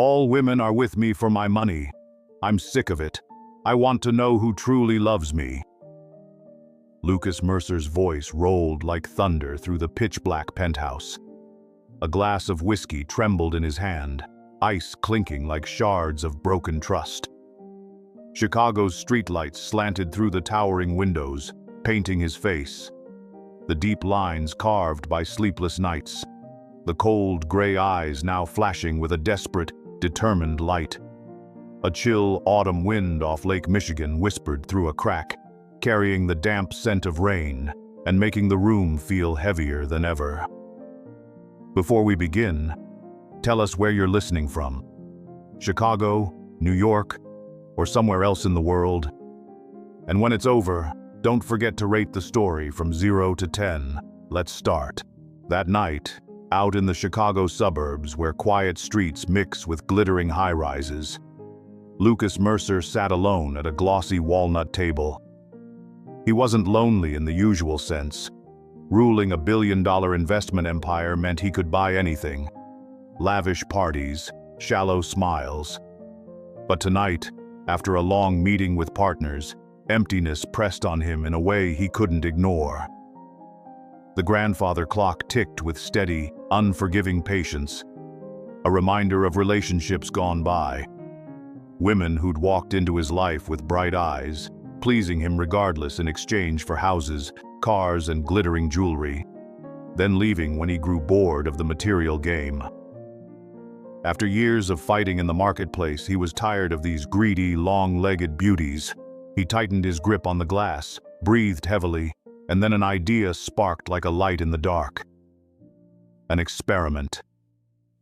All women are with me for my money. I'm sick of it. I want to know who truly loves me." Lucas Mercer's voice rolled like thunder through the pitch-black penthouse. A glass of whiskey trembled in his hand, ice clinking like shards of broken trust. Chicago's streetlights slanted through the towering windows, painting his face. The deep lines carved by sleepless nights. The cold, gray eyes now flashing with a desperate, determined light. A chill autumn wind off Lake Michigan whispered through a crack, carrying the damp scent of rain and making the room feel heavier than ever. Before we begin, tell us where you're listening from. Chicago, New York, or somewhere else in the world. And when it's over, don't forget to rate the story from 0 to 10. Let's start. That night, out in the Chicago suburbs where quiet streets mix with glittering high-rises, Lucas Mercer sat alone at a glossy walnut table. He wasn't lonely in the usual sense. Ruling a billion-dollar investment empire meant he could buy anything. Lavish parties, shallow smiles. But tonight, after a long meeting with partners, emptiness pressed on him in a way he couldn't ignore. The grandfather clock ticked with steady, unforgiving patience, a reminder of relationships gone by. Women who'd walked into his life with bright eyes, pleasing him regardless in exchange for houses, cars, and glittering jewelry, then leaving when he grew bored of the material game. After years of fighting in the marketplace, he was tired of these greedy, long-legged beauties. He tightened his grip on the glass, breathed heavily, and then an idea sparked like a light in the dark. An experiment.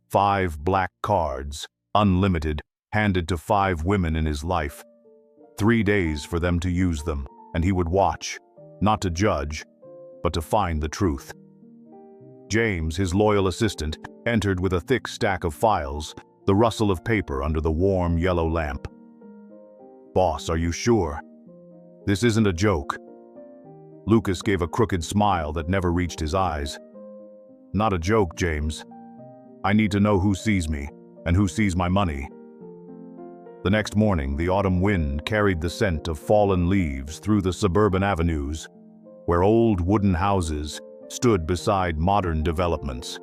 5 black cards, unlimited, handed to 5 women in his life. 3 days for them to use them, and he would watch, not to judge, but to find the truth. James, his loyal assistant, entered with a thick stack of files, the rustle of paper under the warm yellow lamp. "Boss, are you sure? This isn't a joke." Lucas gave a crooked smile that never reached his eyes. "Not a joke, James. I need to know who sees me, and who sees my money." The next morning, the autumn wind carried the scent of fallen leaves through the suburban avenues, where old wooden houses stood beside modern developments.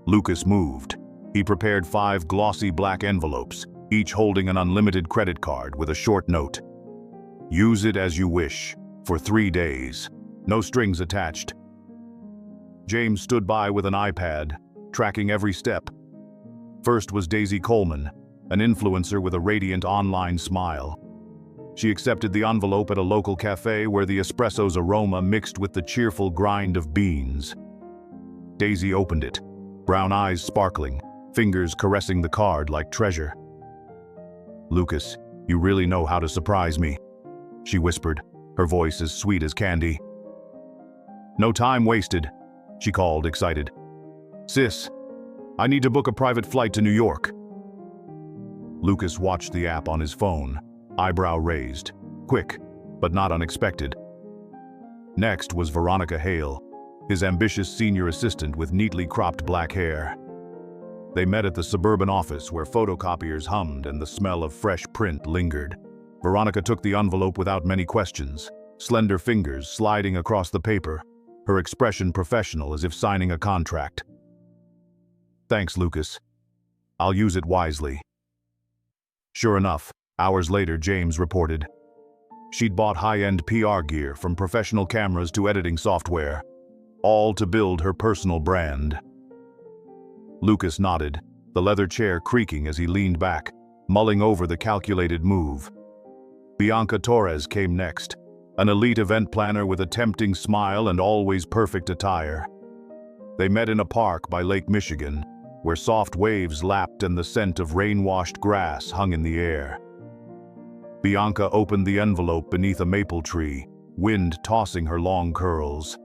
Lucas moved. He prepared 5 glossy black envelopes, each holding an unlimited credit card with a short note. "Use it as you wish, for 3 days. No strings attached." James stood by with an iPad, tracking every step. First was Daisy Coleman, an influencer with a radiant online smile. She accepted the envelope at a local cafe where the espresso's aroma mixed with the cheerful grind of beans. Daisy opened it, brown eyes sparkling, fingers caressing the card like treasure. "Lucas, you really know how to surprise me," she whispered, her voice as sweet as candy. "No time wasted," she called, excited. "Sis, I need to book a private flight to New York." Lucas watched the app on his phone, eyebrow raised. Quick, but not unexpected. Next was Veronica Hale, his ambitious senior assistant with neatly cropped black hair. They met at the suburban office where photocopiers hummed and the smell of fresh print lingered. Veronica took the envelope without many questions, slender fingers sliding across the paper, her expression professional as if signing a contract. "Thanks, Lucas. I'll use it wisely." Sure enough, hours later, James reported. She'd bought high-end PR gear, from professional cameras to editing software, all to build her personal brand. Lucas nodded, the leather chair creaking as he leaned back, mulling over the calculated move. Bianca Torres came next, an elite event planner with a tempting smile and always perfect attire. They met in a park by Lake Michigan, where soft waves lapped and the scent of rain-washed grass hung in the air. Bianca opened the envelope beneath a maple tree, wind tossing her long curls.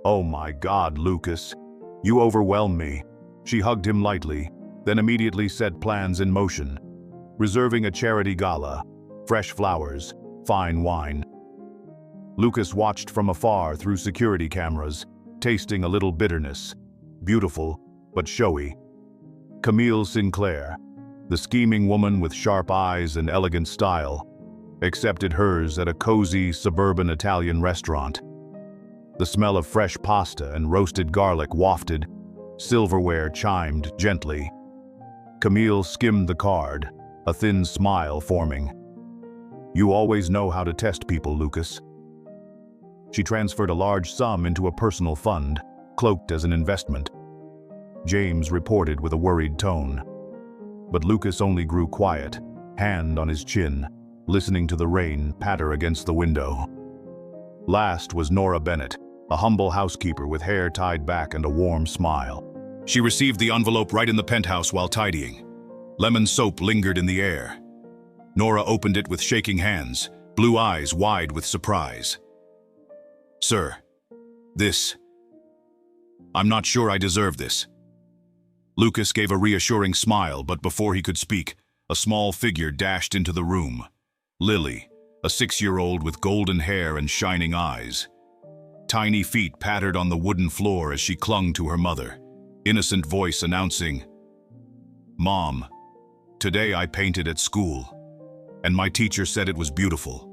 "Oh my God, Lucas, you overwhelm me." She hugged him lightly, then immediately set plans in motion, reserving a charity gala, fresh flowers, fine wine. Lucas watched from afar through security cameras, tasting a little bitterness. Beautiful, but showy. Camille Sinclair, the scheming woman with sharp eyes and elegant style, accepted hers at a cozy suburban Italian restaurant. The smell of fresh pasta and roasted garlic wafted, silverware chimed gently. Camille skimmed the card, a thin smile forming. "You always know how to test people, Lucas." She transferred a large sum into a personal fund, cloaked as an investment. James reported with a worried tone. But Lucas only grew quiet, hand on his chin, listening to the rain patter against the window. Last was Nora Bennett, a humble housekeeper with hair tied back and a warm smile. She received the envelope right in the penthouse while tidying. Lemon soap lingered in the air. Nora opened it with shaking hands, blue eyes wide with surprise. "Sir, I'm not sure I deserve this." Lucas gave a reassuring smile, but before he could speak, a small figure dashed into the room. Lily, a 6-year-old with golden hair and shining eyes. Tiny feet pattered on the wooden floor as she clung to her mother, innocent voice announcing, "Mom, today I painted at school, and my teacher said it was beautiful."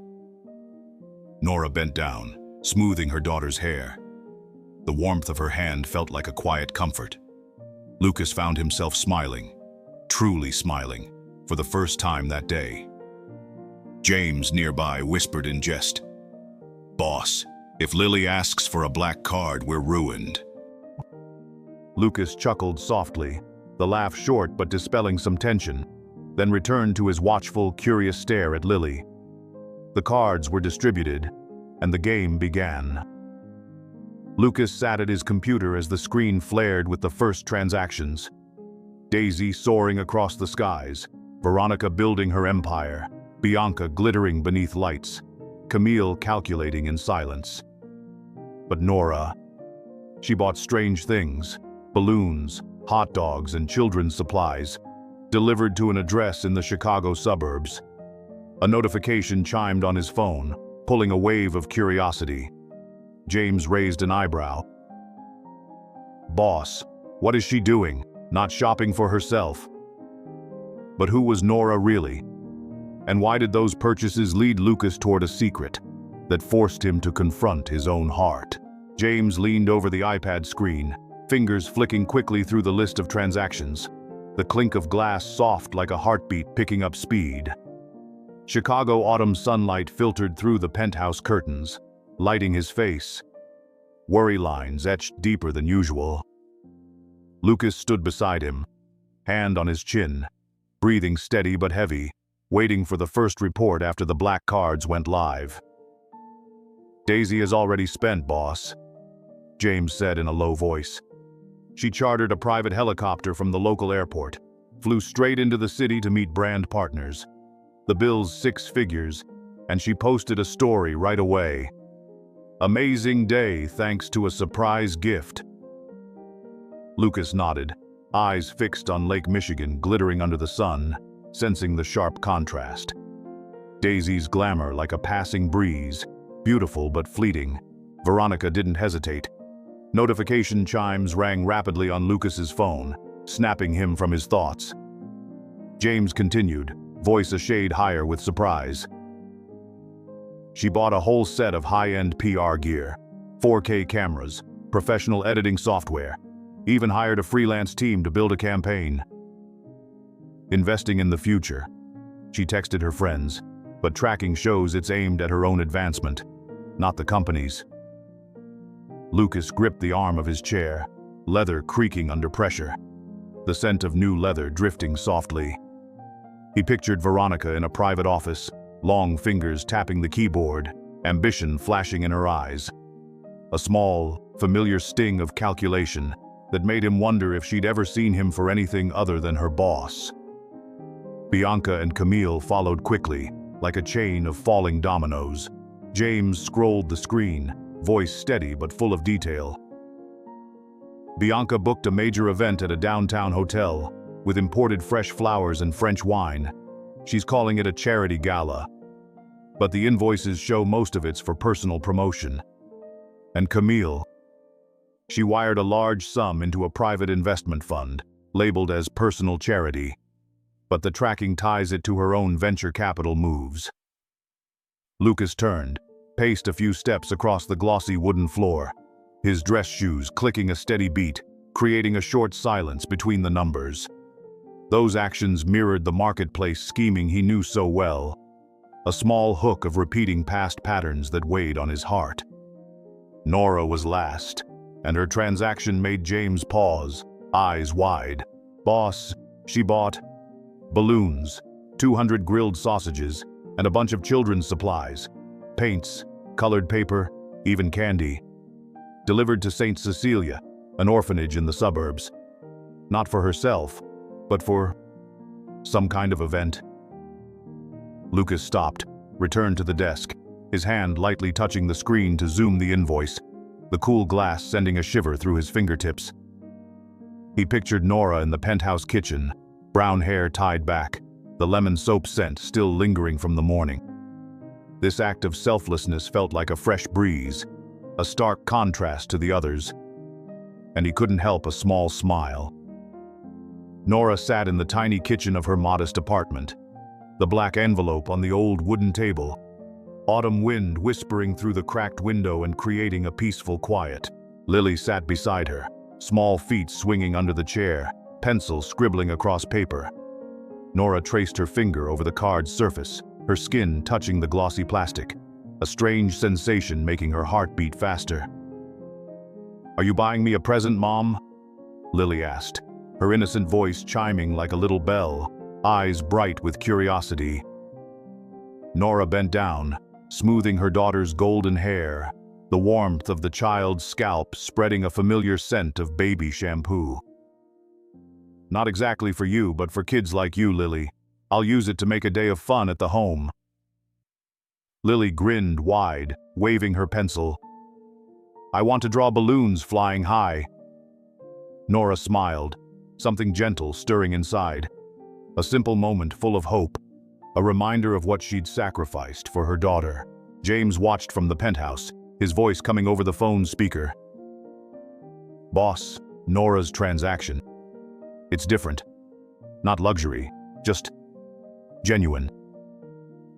Nora bent down, smoothing her daughter's hair. The warmth of her hand felt like a quiet comfort. Lucas found himself smiling, truly smiling, for the first time that day. James, nearby, whispered in jest, "Boss, if Lily asks for a black card, we're ruined." Lucas chuckled softly, the laugh short but dispelling some tension, then returned to his watchful, curious stare at Lily. The cards were distributed, and the game began. Lucas sat at his computer as the screen flared with the first transactions. Daisy soaring across the skies, Veronica building her empire, Bianca glittering beneath lights, Camille calculating in silence. But Nora, she bought strange things, balloons, hot dogs, and children's supplies, delivered to an address in the Chicago suburbs. A notification chimed on his phone, pulling a wave of curiosity. James raised an eyebrow. "Boss, what is she doing? Not shopping for herself?" But who was Nora really? And why did those purchases lead Lucas toward a secret that forced him to confront his own heart? James leaned over the iPad screen, fingers flicking quickly through the list of transactions, the clink of glass soft like a heartbeat picking up speed. Chicago autumn sunlight filtered through the penthouse curtains, lighting his face. Worry lines etched deeper than usual. Lucas stood beside him, hand on his chin, breathing steady but heavy, waiting for the first report after the black cards went live. "Daisy has already spent, boss," James said in a low voice. "She chartered a private helicopter from the local airport, flew straight into the city to meet brand partners. The bill's 6 figures, and she posted a story right away. Amazing day thanks to a surprise gift." Lucas nodded, eyes fixed on Lake Michigan glittering under the sun, sensing the sharp contrast. Daisy's glamour like a passing breeze, beautiful but fleeting. Veronica didn't hesitate. Notification chimes rang rapidly on Lucas's phone, snapping him from his thoughts. James continued, voice a shade higher with surprise. "She bought a whole set of high-end PR gear, 4K cameras, professional editing software, even hired a freelance team to build a campaign. Investing in the future," she texted her friends, but tracking shows it's aimed at her own advancement, not the company's. Lucas gripped the arm of his chair, leather creaking under pressure, the scent of new leather drifting softly. He pictured Veronica in a private office, long fingers tapping the keyboard, ambition flashing in her eyes. A small, familiar sting of calculation that made him wonder if she'd ever seen him for anything other than her boss. Bianca and Camille followed quickly, like a chain of falling dominoes. James scrolled the screen, voice steady but full of detail. Bianca booked a major event at a downtown hotel, with imported fresh flowers and French wine. She's calling it a charity gala. But the invoices show most of it's for personal promotion. And Camille, she wired a large sum into a private investment fund, labeled as personal charity, but the tracking ties it to her own venture capital moves. Lucas turned, paced a few steps across the glossy wooden floor, his dress shoes clicking a steady beat, creating a short silence between the numbers. Those actions mirrored the marketplace scheming he knew so well, a small hook of repeating past patterns that weighed on his heart. Nora was last, and her transaction made James pause, eyes wide. Boss, she bought balloons, 200 grilled sausages, and a bunch of children's supplies, paints, colored paper, even candy. Delivered to St. Cecilia, an orphanage in the suburbs. Not for herself, but for some kind of event. Lucas stopped, returned to the desk, his hand lightly touching the screen to zoom the invoice, the cool glass sending a shiver through his fingertips. He pictured Nora in the penthouse kitchen, brown hair tied back, the lemon soap scent still lingering from the morning. This act of selflessness felt like a fresh breeze, a stark contrast to the others, and he couldn't help a small smile. Nora sat in the tiny kitchen of her modest apartment, the black envelope on the old wooden table, autumn wind whispering through the cracked window and creating a peaceful quiet. Lily sat beside her, small feet swinging under the chair, pencil scribbling across paper. Nora traced her finger over the card's surface, her skin touching the glossy plastic, a strange sensation making her heart beat faster. "Are you buying me a present, Mom?" Lily asked, her innocent voice chiming like a little bell, eyes bright with curiosity. Nora bent down, smoothing her daughter's golden hair, the warmth of the child's scalp spreading a familiar scent of baby shampoo. "Not exactly for you, but for kids like you, Lily. I'll use it to make a day of fun at the home." Lily grinned wide, waving her pencil. "I want to draw balloons flying high." Nora smiled, something gentle stirring inside. A simple moment full of hope, a reminder of what she'd sacrificed for her daughter. James watched from the penthouse, his voice coming over the phone speaker. "Boss, Nora's transaction. It's different. Not luxury, just genuine."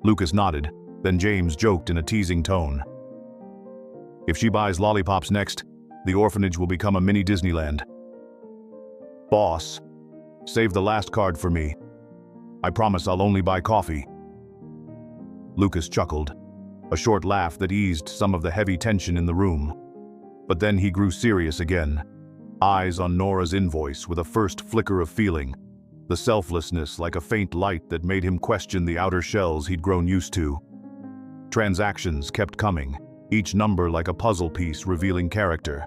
Lucas nodded, then James joked in a teasing tone. "If she buys lollipops next, the orphanage will become a mini Disneyland." "Boss, save the last card for me. I promise I'll only buy coffee." Lucas chuckled, a short laugh that eased some of the heavy tension in the room. But then he grew serious again, eyes on Nora's invoice with a first flicker of feeling, the selflessness like a faint light that made him question the outer shells he'd grown used to. Transactions kept coming, each number like a puzzle piece revealing character.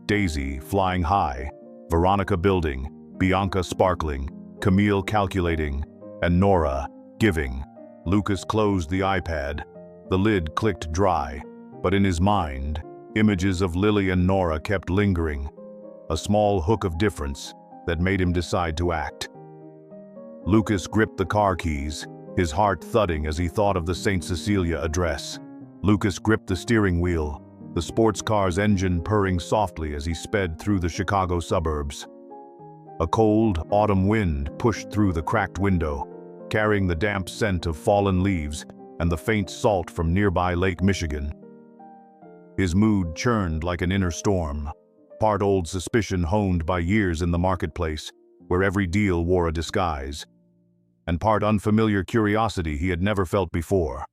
Daisy flying high, Veronica building, Bianca sparkling, Camille calculating, and Nora giving. Lucas closed the iPad. The lid clicked dry, but in his mind, images of Lily and Nora kept lingering, a small hook of difference that made him decide to act. Lucas gripped the car keys, his heart thudding as he thought of the St. Cecilia address. Lucas gripped the steering wheel, the sports car's engine purring softly as he sped through the Chicago suburbs. A cold, autumn wind pushed through the cracked window, carrying the damp scent of fallen leaves and the faint salt from nearby Lake Michigan. His mood churned like an inner storm, part old suspicion honed by years in the marketplace, where every deal wore a disguise, and part unfamiliar curiosity he had never felt before.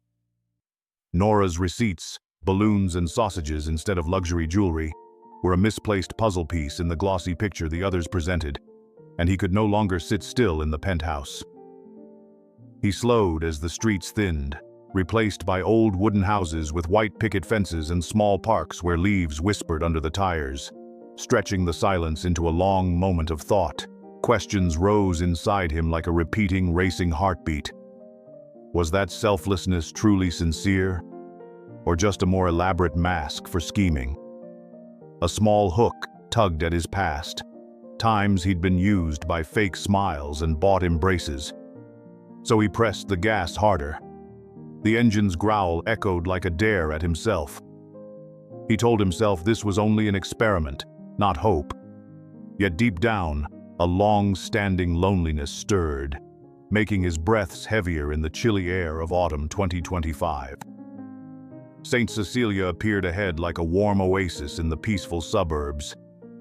Nora's receipts, balloons and sausages instead of luxury jewelry, were a misplaced puzzle piece in the glossy picture the others presented, and he could no longer sit still in the penthouse. He slowed as the streets thinned, replaced by old wooden houses with white picket fences and small parks where leaves whispered under the tires, stretching the silence into a long moment of thought. Questions rose inside him like a repeating, racing heartbeat. Was that selflessness truly sincere, or just a more elaborate mask for scheming? A small hook tugged at his past, times he'd been used by fake smiles and bought embraces. So he pressed the gas harder. The engine's growl echoed like a dare at himself. He told himself this was only an experiment, not hope. Yet deep down, A long-standing loneliness stirred, making his breaths heavier in the chilly air of autumn 2025. St. Cecilia appeared ahead like a warm oasis in the peaceful suburbs,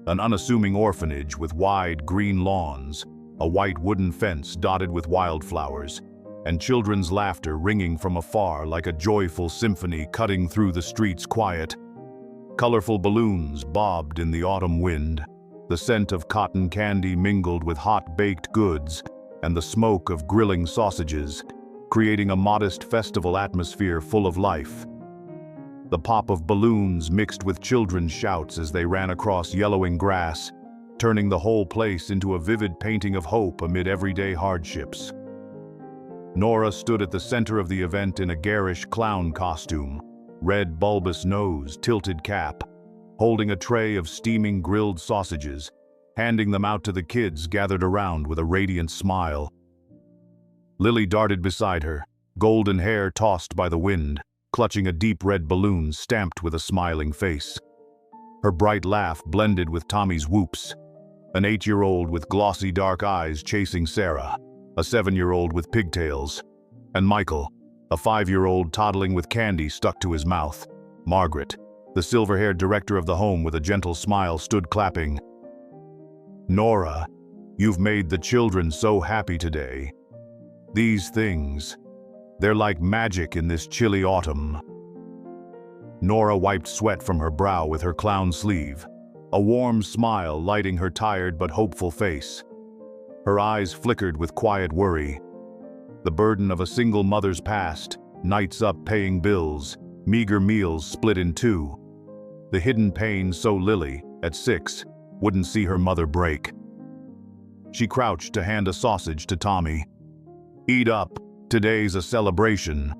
an unassuming orphanage with wide green lawns, a white wooden fence dotted with wildflowers, and children's laughter ringing from afar like a joyful symphony cutting through the street's quiet. Colorful balloons bobbed in the autumn wind, the scent of cotton candy mingled with hot baked goods and the smoke of grilling sausages, creating a modest festival atmosphere full of life. The pop of balloons mixed with children's shouts as they ran across yellowing grass, turning the whole place into a vivid painting of hope amid everyday hardships. Nora stood at the center of the event in a garish clown costume, red bulbous nose, tilted cap, holding a tray of steaming grilled sausages, handing them out to the kids gathered around with a radiant smile. Lily darted beside her, golden hair tossed by the wind, clutching a deep red balloon stamped with a smiling face. Her bright laugh blended with Tommy's whoops, an 8-year-old with glossy dark eyes chasing Sarah, a 7-year-old with pigtails, and Michael, a 5-year-old toddling with candy stuck to his mouth. Margaret, the silver-haired director of the home with a gentle smile, stood clapping. "Nora, you've made the children so happy today. These things, they're like magic in this chilly autumn." Nora wiped sweat from her brow with her clown sleeve, a warm smile lighting her tired but hopeful face. Her eyes flickered with quiet worry. The burden of a single mother's past, nights up paying bills, meager meals split in two. The hidden pain so Lily, at 6, wouldn't see her mother break. She crouched to hand a sausage to Tommy. "Eat up, today's a celebration."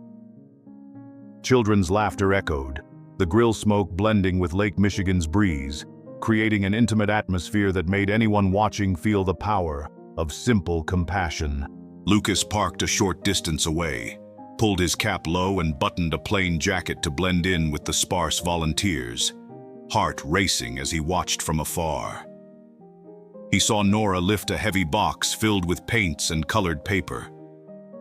Children's laughter echoed, the grill smoke blending with Lake Michigan's breeze, creating an intimate atmosphere that made anyone watching feel the power of simple compassion. Lucas parked a short distance away, pulled his cap low and buttoned a plain jacket to blend in with the sparse volunteers, heart racing as he watched from afar. He saw Nora lift a heavy box filled with paints and colored paper.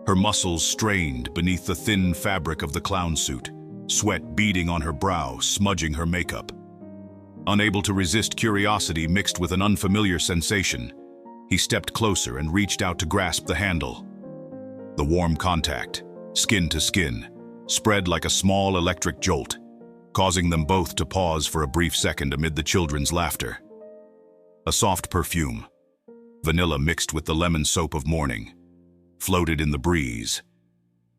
Her muscles strained beneath the thin fabric of the clown suit, sweat beading on her brow, smudging her makeup. Unable to resist curiosity mixed with an unfamiliar sensation, he stepped closer and reached out to grasp the handle. The warm contact, skin to skin, spread like a small electric jolt, causing them both to pause for a brief second amid the children's laughter. A soft perfume, vanilla mixed with the lemon soap of morning, floated in the breeze,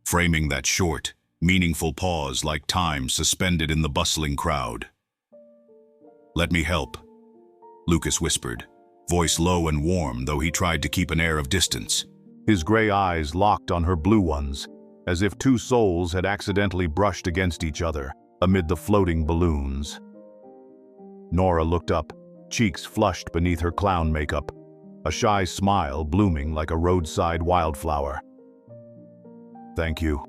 framing that short, meaningful pause like time suspended in the bustling crowd. "Let me help," Lucas whispered, voice low and warm though he tried to keep an air of distance. His gray eyes locked on her blue ones, as if two souls had accidentally brushed against each other amid the floating balloons. Nora looked up, cheeks flushed beneath her clown makeup, a shy smile blooming like a roadside wildflower. "Thank you.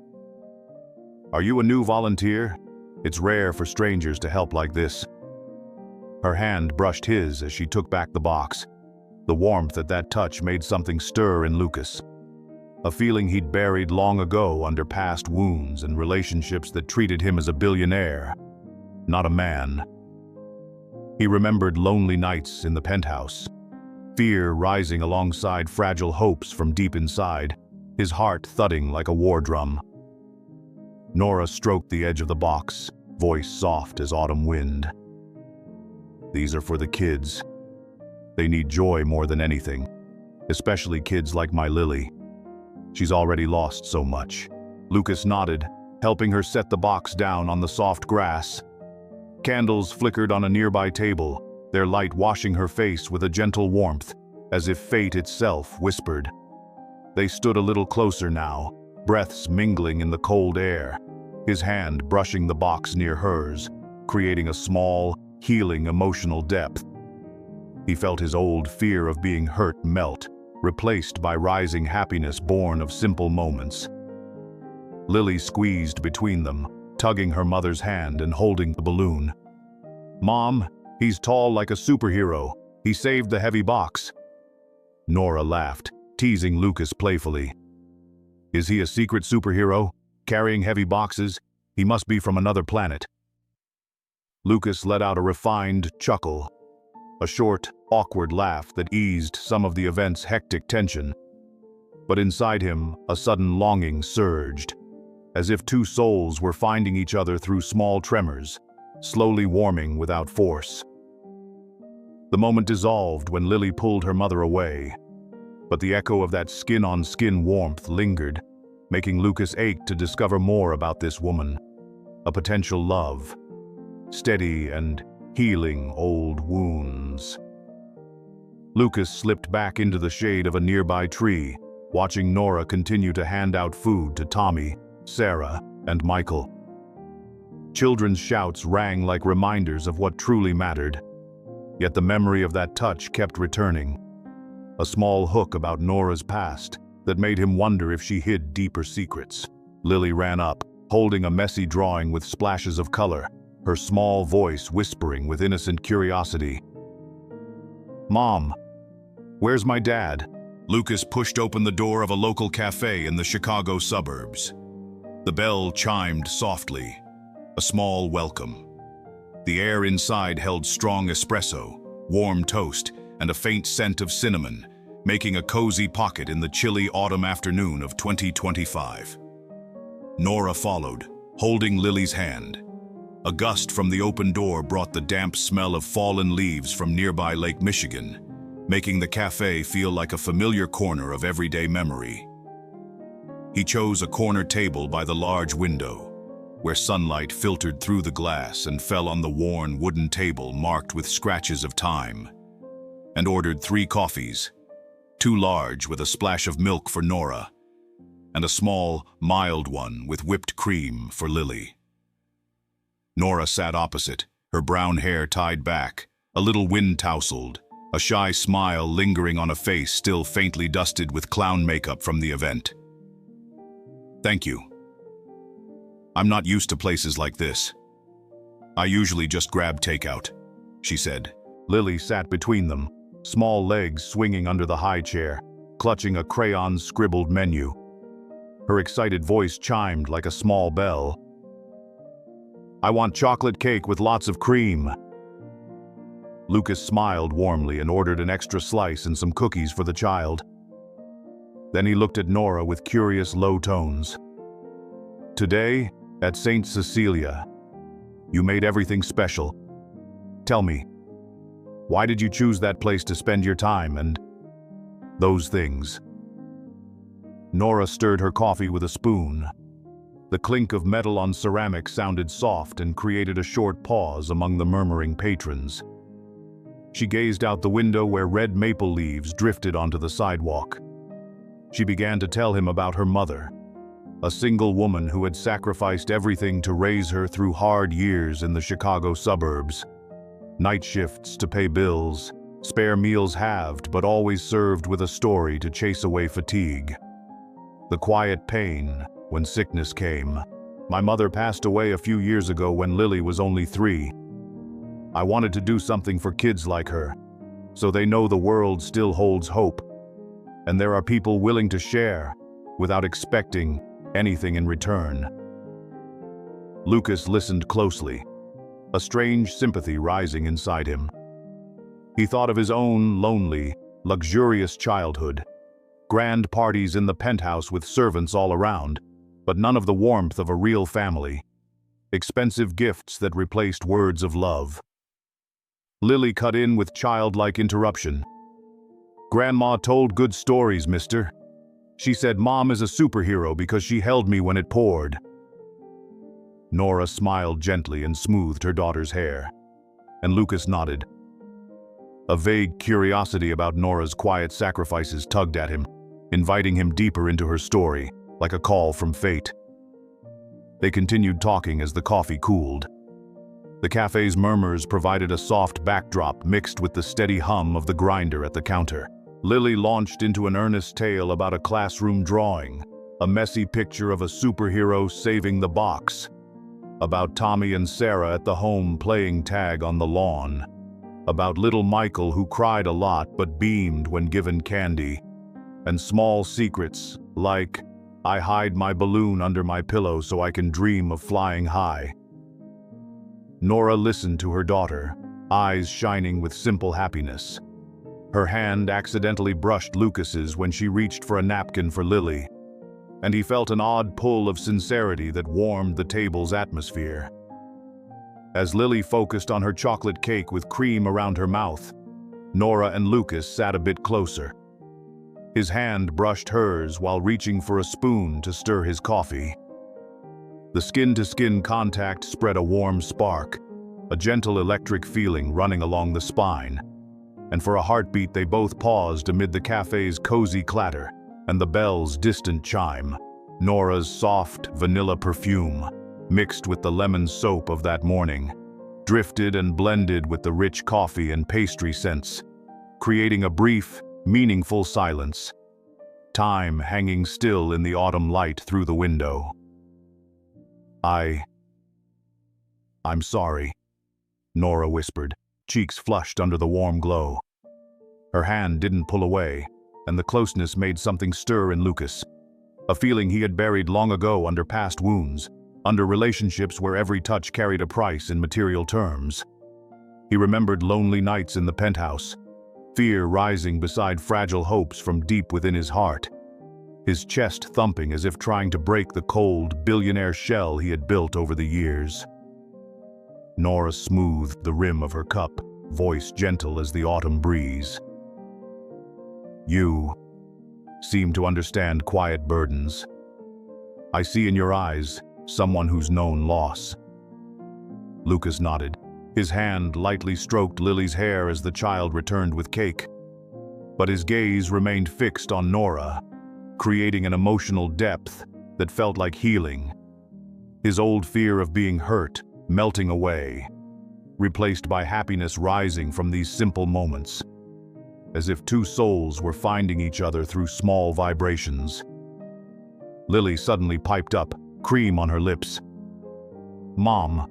Are you a new volunteer? It's rare for strangers to help like this." Her hand brushed his as she took back the box. The warmth at that touch made something stir in Lucas, a feeling he'd buried long ago under past wounds and relationships that treated him as a billionaire, not a man. He remembered lonely nights in the penthouse, fear rising alongside fragile hopes from deep inside, his heart thudding like a war drum. Nora stroked the edge of the box, voice soft as autumn wind. "These are for the kids. They need joy more than anything, especially kids like my Lily. She's already lost so much." Lucas nodded, helping her set the box down on the soft grass. Candles flickered on a nearby table, their light washing her face with a gentle warmth, as if fate itself whispered. They stood a little closer now, breaths mingling in the cold air, his hand brushing the box near hers, creating a small, healing emotional depth. He felt his old fear of being hurt melt, replaced by rising happiness born of simple moments. Lily squeezed between them, tugging her mother's hand and holding the balloon. "Mom, he's tall like a superhero. He saved the heavy box." Nora laughed, teasing Lucas playfully. Is he a secret superhero? Carrying heavy boxes? He must be from another planet. Lucas let out a refined chuckle, a short, awkward laugh that eased some of the event's hectic tension. But inside him, a sudden longing surged, as if two souls were finding each other through small tremors, slowly warming without force. The moment dissolved when Lily pulled her mother away, but the echo of that skin-on-skin warmth lingered, making Lucas ache to discover more about this woman, a potential love, steady and healing old wounds. Lucas slipped back into the shade of a nearby tree, watching Nora continue to hand out food to Tommy, Sarah, and Michael. Children's shouts rang like reminders of what truly mattered, yet the memory of that touch kept returning. A small hook about Nora's past that made him wonder if she hid deeper secrets. Lily ran up, holding a messy drawing with splashes of color, her small voice whispering with innocent curiosity. "Mom, where's my dad?" Lucas pushed open the door of a local cafe in the Chicago suburbs. The bell chimed softly, a small welcome. The air inside held strong espresso, warm toast, and a faint scent of cinnamon, making a cozy pocket in the chilly autumn afternoon of 2025. Nora followed, holding Lily's hand. A gust from the open door brought the damp smell of fallen leaves from nearby Lake Michigan, making the cafe feel like a familiar corner of everyday memory. He chose a corner table by the large window, where sunlight filtered through the glass and fell on the worn wooden table marked with scratches of time, and ordered 3 coffees, 2 large with a splash of milk for Nora, and a small, mild one with whipped cream for Lily. Nora sat opposite, her brown hair tied back, a little wind-tousled, a shy smile lingering on a face still faintly dusted with clown makeup from the event. "Thank you. I'm not used to places like this. I usually just grab takeout," she said. Lily sat between them, small legs swinging under the high chair, clutching a crayon-scribbled menu. Her excited voice chimed like a small bell. "I want chocolate cake with lots of cream." Lucas smiled warmly and ordered an extra slice and some cookies for the child. Then he looked at Nora with curious low tones. "Today, at St. Cecilia, you made everything special. Tell me, why did you choose that place to spend your time and those things?" Nora stirred her coffee with a spoon. The clink of metal on ceramic sounded soft and created a short pause among the murmuring patrons. She gazed out the window where red maple leaves drifted onto the sidewalk. She began to tell him about her mother, a single woman who had sacrificed everything to raise her through hard years in the Chicago suburbs. Night shifts to pay bills, spare meals halved but always served with a story to chase away fatigue. The quiet pain when sickness came. "My mother passed away a few years ago when Lily was only 3. I wanted to do something for kids like her, so they know the world still holds hope, and there are people willing to share without expecting anything in return." Lucas listened closely, a strange sympathy rising inside him. He thought of his own lonely, luxurious childhood, grand parties in the penthouse with servants all around, but none of the warmth of a real family, expensive gifts that replaced words of love. Lily cut in with childlike interruption. "Grandma told good stories, mister. She said Mom is a superhero because she held me when it poured." Nora smiled gently and smoothed her daughter's hair, and Lucas nodded. A vague curiosity about Nora's quiet sacrifices tugged at him, inviting him deeper into her story, like a call from fate. They continued talking as the coffee cooled. The cafe's murmurs provided a soft backdrop mixed with the steady hum of the grinder at the counter. Lily launched into an earnest tale about a classroom drawing, a messy picture of a superhero saving the box, about Tommy and Sarah at the home playing tag on the lawn. about little Michael who cried a lot but beamed when given candy, and small secrets like, "I hide my balloon under my pillow so I can dream of flying high." Nora listened to her daughter, eyes shining with simple happiness. Her hand accidentally brushed Lucas's when she reached for a napkin for Lily, and he felt an odd pull of sincerity that warmed the table's atmosphere. As Lily focused on her chocolate cake with cream around her mouth, Nora and Lucas sat a bit closer. His hand brushed hers while reaching for a spoon to stir his coffee. The skin-to-skin contact spread a warm spark, a gentle electric feeling running along the spine. And for a heartbeat they both paused amid the cafe's cozy clatter and the bell's distant chime. Nora's soft vanilla perfume, mixed with the lemon soap of that morning, drifted and blended with the rich coffee and pastry scents, creating a brief, meaningful silence. Time hanging still in the autumn light through the window. I'm sorry," Nora whispered, cheeks flushed under the warm glow. Her hand didn't pull away, and the closeness made something stir in Lucas. A feeling he had buried long ago under past wounds, under relationships where every touch carried a price in material terms. He remembered lonely nights in the penthouse, fear rising beside fragile hopes from deep within his heart, his chest thumping as if trying to break the cold, billionaire shell he had built over the years. Nora smoothed the rim of her cup, voice gentle as the autumn breeze. "You seem to understand quiet burdens. I see in your eyes someone who's known loss." Lucas nodded. His hand lightly stroked Lily's hair as the child returned with cake. But his gaze remained fixed on Nora, creating an emotional depth that felt like healing. His old fear of being hurt melting away, replaced by happiness rising from these simple moments, as if two souls were finding each other through small vibrations. Lily suddenly piped up, cream on her lips. "Mom,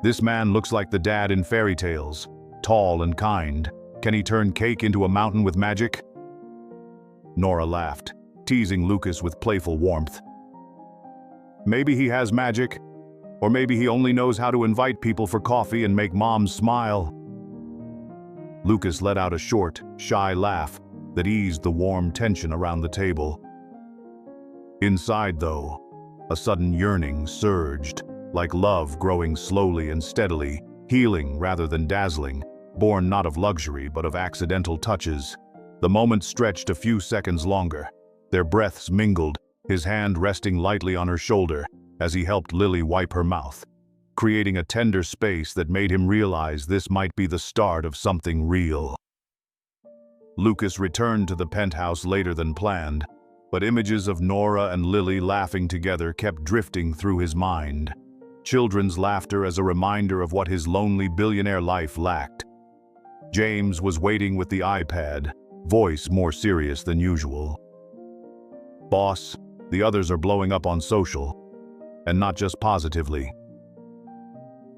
this man looks like the dad in fairy tales, tall and kind. Can he turn cake into a mountain with magic?" Nora laughed, teasing Lucas with playful warmth. "Maybe he has magic, or maybe he only knows how to invite people for coffee and make moms smile." Lucas let out a short, shy laugh that eased the warm tension around the table. Inside, though, a sudden yearning surged, like love growing slowly and steadily, healing rather than dazzling, born not of luxury but of accidental touches. The moment stretched a few seconds longer. Their breaths mingled, his hand resting lightly on her shoulder as he helped Lily wipe her mouth, creating a tender space that made him realize this might be the start of something real. Lucas returned to the penthouse later than planned, but images of Nora and Lily laughing together kept drifting through his mind. Children's laughter as a reminder of what his lonely billionaire life lacked. James was waiting with the iPad, voice more serious than usual. "Boss, the others are blowing up on social, and not just positively."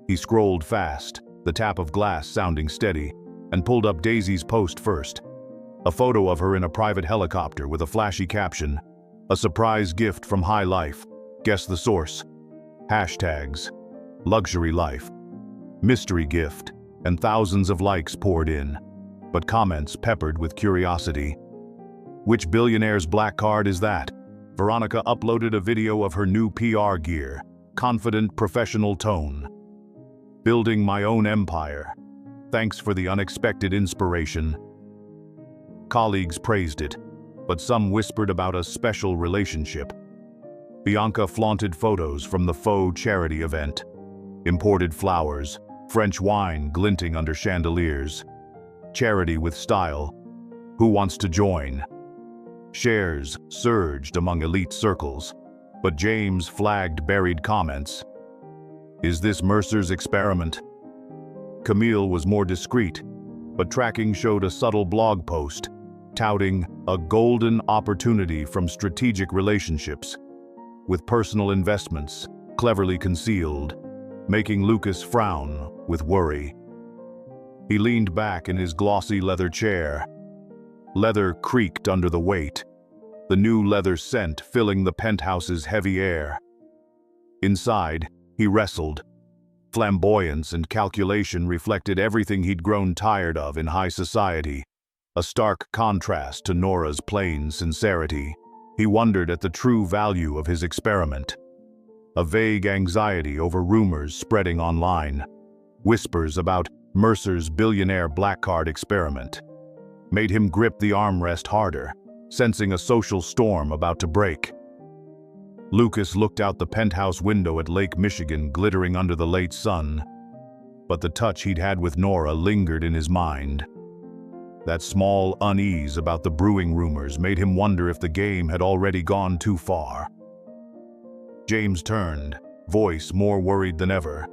He scrolled fast, the tap of glass sounding steady, and pulled up Daisy's post first. A photo of her in a private helicopter with a flashy caption, "A surprise gift from High Life. Guess the source." Hashtags, "luxury life," "mystery gift," and thousands of likes poured in, but comments peppered with curiosity. "Which billionaire's black card is that?" Veronica uploaded a video of her new PR gear, confident, professional tone. "Building my own empire. Thanks for the unexpected inspiration." Colleagues praised it, but some whispered about a special relationship. Bianca flaunted photos from the faux charity event. Imported flowers, French wine glinting under chandeliers. Charity with style. Who wants to join? Shares surged among elite circles, but James flagged buried comments. "Is this Mercer's experiment?" Camille was more discreet, but tracking showed a subtle blog post, touting a golden opportunity from strategic relationships, with personal investments cleverly concealed, making Lucas frown with worry. He leaned back in his glossy leather chair. Leather creaked under the weight, the new leather scent filling the penthouse's heavy air. Inside, he wrestled. Flamboyance and calculation reflected everything he'd grown tired of in high society, a stark contrast to Nora's plain sincerity. He wondered at the true value of his experiment. A vague anxiety over rumors spreading online, whispers about Mercer's billionaire black card experiment, made him grip the armrest harder, sensing a social storm about to break. Lucas looked out the penthouse window at Lake Michigan glittering under the late sun, but the touch he'd had with Nora lingered in his mind. That small unease about the brewing rumors made him wonder if the game had already gone too far. James turned, voice more worried than ever.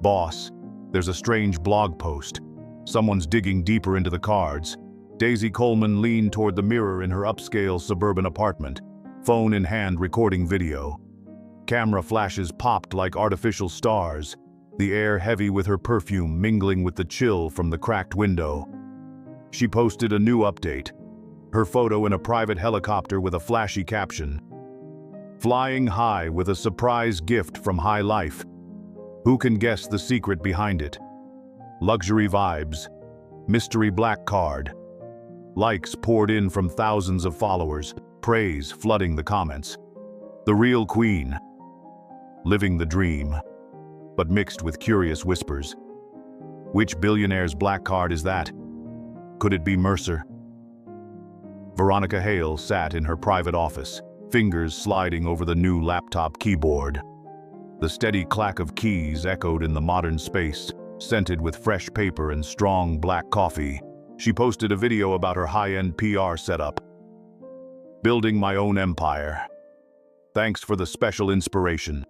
"Boss, there's a strange blog post. Someone's digging deeper into the cards." Daisy Coleman leaned toward the mirror in her upscale suburban apartment, phone in hand recording video. Camera flashes popped like artificial stars, the air heavy with her perfume mingling with the chill from the cracked window. She posted a new update, her photo in a private helicopter with a flashy caption, "Flying high with a surprise gift from High Life. Who can guess the secret behind it? Luxury vibes. Mystery black card." Likes poured in from thousands of followers, praise flooding the comments. The real queen. Living the dream, but mixed with curious whispers. Which billionaire's black card is that? Could it be Mercer? Veronica Hale sat in her private office, fingers sliding over the new laptop keyboard. The steady clack of keys echoed in the modern space, scented with fresh paper and strong black coffee. She posted a video about her high-end PR setup. "Building my own empire. Thanks for the special inspiration.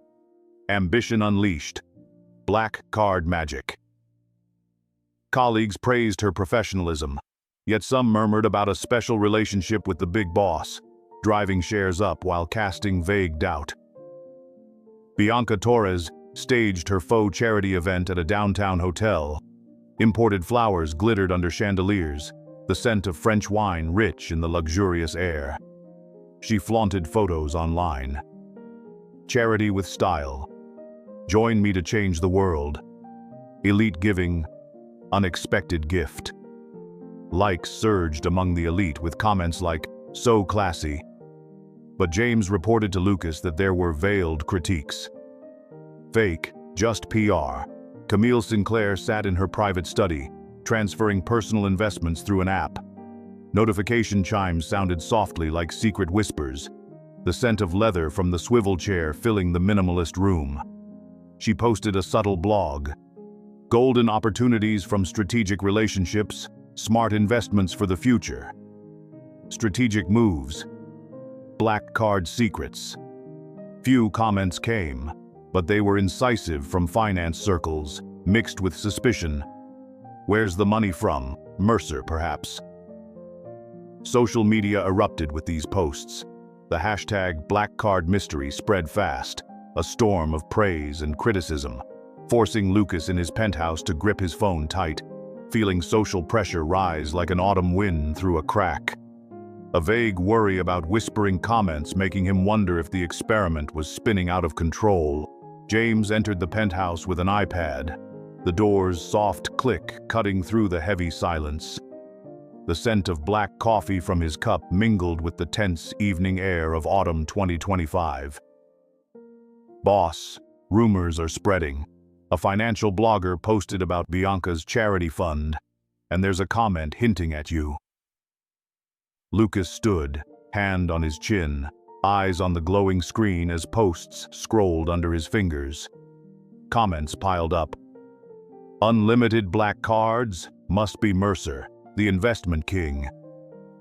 Ambition unleashed. Black card magic." Colleagues praised her professionalism, yet some murmured about a special relationship with the big boss, driving shares up while casting vague doubt. Bianca Torres staged her faux charity event at a downtown hotel. Imported flowers glittered under chandeliers, the scent of French wine rich in the luxurious air. She flaunted photos online. "Charity with style. Join me to change the world. Elite giving. Unexpected gift." Likes surged among the elite with comments like, "So classy." But James reported to Lucas that there were veiled critiques. Fake, just PR. Camille Sinclair sat in her private study, transferring personal investments through an app. Notification chimes sounded softly like secret whispers, the scent of leather from the swivel chair filling the minimalist room. She posted a subtle blog. "Golden opportunities from strategic relationships, smart investments for the future. Strategic moves. Black card secrets." Few comments came, but they were incisive from finance circles, mixed with suspicion. Where's the money from? Mercer, perhaps. Social media erupted with these posts. The hashtag Black Card Mystery spread fast, a storm of praise and criticism, forcing Lucas in his penthouse to grip his phone tight, feeling social pressure rise like an autumn wind through a crack. A vague worry about whispering comments making him wonder if the experiment was spinning out of control. James entered the penthouse with an iPad, the door's soft click cutting through the heavy silence. The scent of black coffee from his cup mingled with the tense evening air of autumn 2025. "Boss, rumors are spreading. A financial blogger posted about Bianca's charity fund, and there's a comment hinting at you." Lucas stood, hand on his chin, eyes on the glowing screen as posts scrolled under his fingers. Comments piled up. "Unlimited black cards? Must be Mercer, the investment king.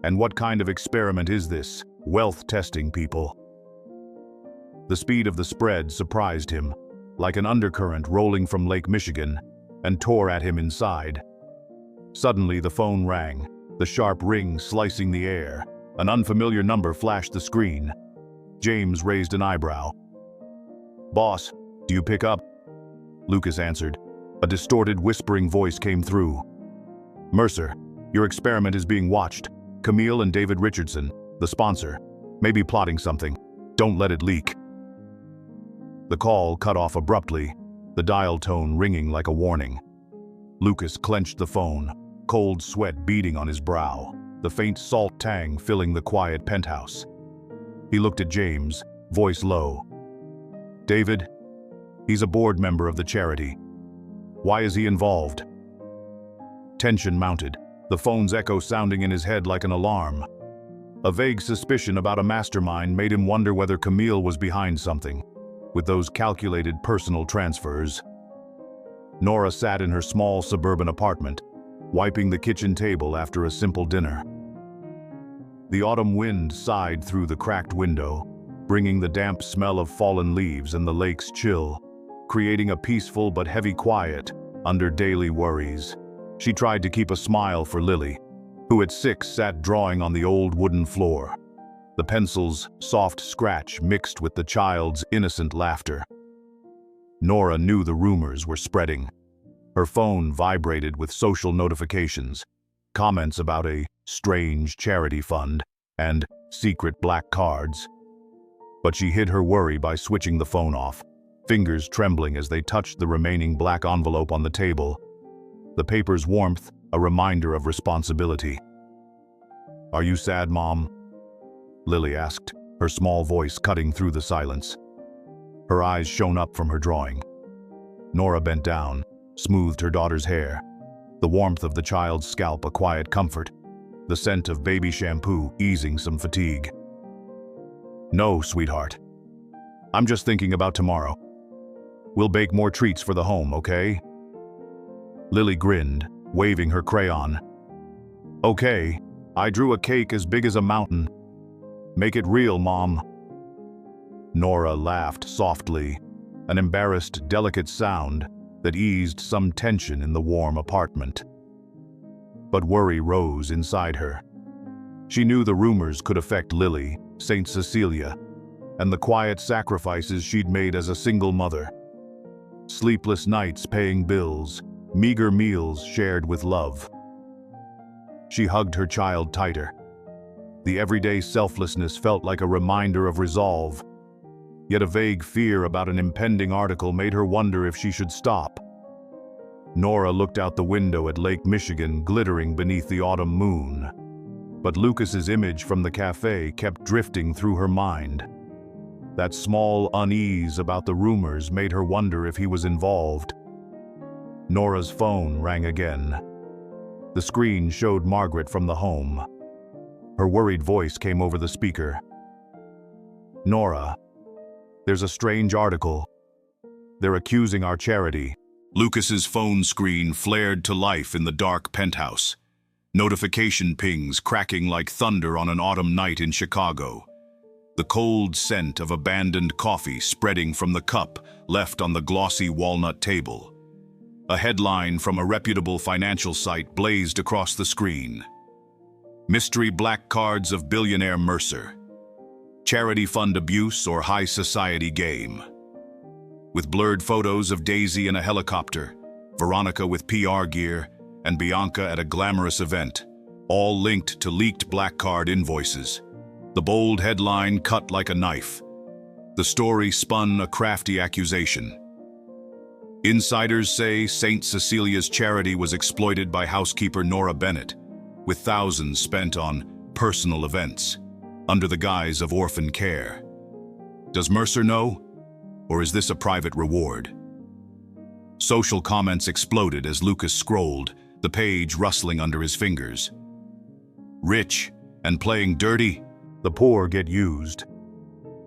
And what kind of experiment is this? Wealth testing people." The speed of the spread surprised him, like an undercurrent rolling from Lake Michigan, and tore at him inside. Suddenly the phone rang, the sharp ring slicing the air. An unfamiliar number flashed the screen. James raised an eyebrow. "Boss, do you pick up?" Lucas answered, A distorted, whispering voice came through. "Mercer, your experiment is being watched. Camille and David Richardson, the sponsor, may be plotting something. Don't let it leak." The call cut off abruptly, the dial tone ringing like a warning. Lucas clenched the phone, cold sweat beading on his brow, the faint salt tang filling the quiet penthouse. He looked at James, voice low. "David? He's a board member of the charity. Why is he involved?" Tension mounted, the phone's echo sounding in his head like an alarm. A vague suspicion about a mastermind made him wonder whether Camille was behind something, with those calculated personal transfers. Nora sat in her small suburban apartment, wiping the kitchen table after a simple dinner. The autumn wind sighed through the cracked window, bringing the damp smell of fallen leaves and the lake's chill, creating a peaceful but heavy quiet under daily worries. She tried to keep a smile for Lily, who at 6 sat drawing on the old wooden floor, the pencil's soft scratch mixed with the child's innocent laughter. Nora knew the rumors were spreading. Her phone vibrated with social notifications, comments about a strange charity fund and secret black cards. But she hid her worry by switching the phone off, fingers trembling as they touched the remaining black envelope on the table, the paper's warmth a reminder of responsibility. "Are you sad, Mom?" Lily asked, her small voice cutting through the silence. Her eyes shone up from her drawing. Nora bent down, smoothed her daughter's hair, the warmth of the child's scalp a quiet comfort, the scent of baby shampoo easing some fatigue. "No, sweetheart. I'm just thinking about tomorrow. We'll bake more treats for the home, okay?" Lily grinned, waving her crayon. "Okay, I drew a cake as big as a mountain. Make it real, Mom." Nora laughed softly, an embarrassed, delicate sound that eased some tension in the warm apartment. But worry rose inside her. She knew the rumors could affect Lily, Saint Cecilia, and the quiet sacrifices she'd made as a single mother. Sleepless nights paying bills, meager meals shared with love. She hugged her child tighter. The everyday selflessness felt like a reminder of resolve, yet a vague fear about an impending article made her wonder if she should stop. Nora looked out the window at Lake Michigan glittering beneath the autumn moon, but Lucas's image from the cafe kept drifting through her mind. That small unease about the rumors made her wonder if he was involved. Nora's phone rang again. The screen showed Margaret from the home. Her worried voice came over the speaker. "Nora, there's a strange article. They're accusing our charity." Lucas's phone screen flared to life in the dark penthouse, notification pings cracking like thunder on an autumn night in Chicago. The cold scent of abandoned coffee spreading from the cup left on the glossy walnut table. A headline from a reputable financial site blazed across the screen. "Mystery black cards of billionaire Mercer. Charity fund abuse or high society game." With blurred photos of Daisy in a helicopter, Veronica with PR gear, and Bianca at a glamorous event, all linked to leaked black card invoices. The bold headline cut like a knife. The story spun a crafty accusation. Insiders say St. Cecilia's charity was exploited by housekeeper Nora Bennett, with thousands spent on personal events, under the guise of orphan care. Does Mercer know? Or is this a private reward? Social comments exploded as Lucas scrolled, the page rustling under his fingers. Rich and playing dirty? The poor get used.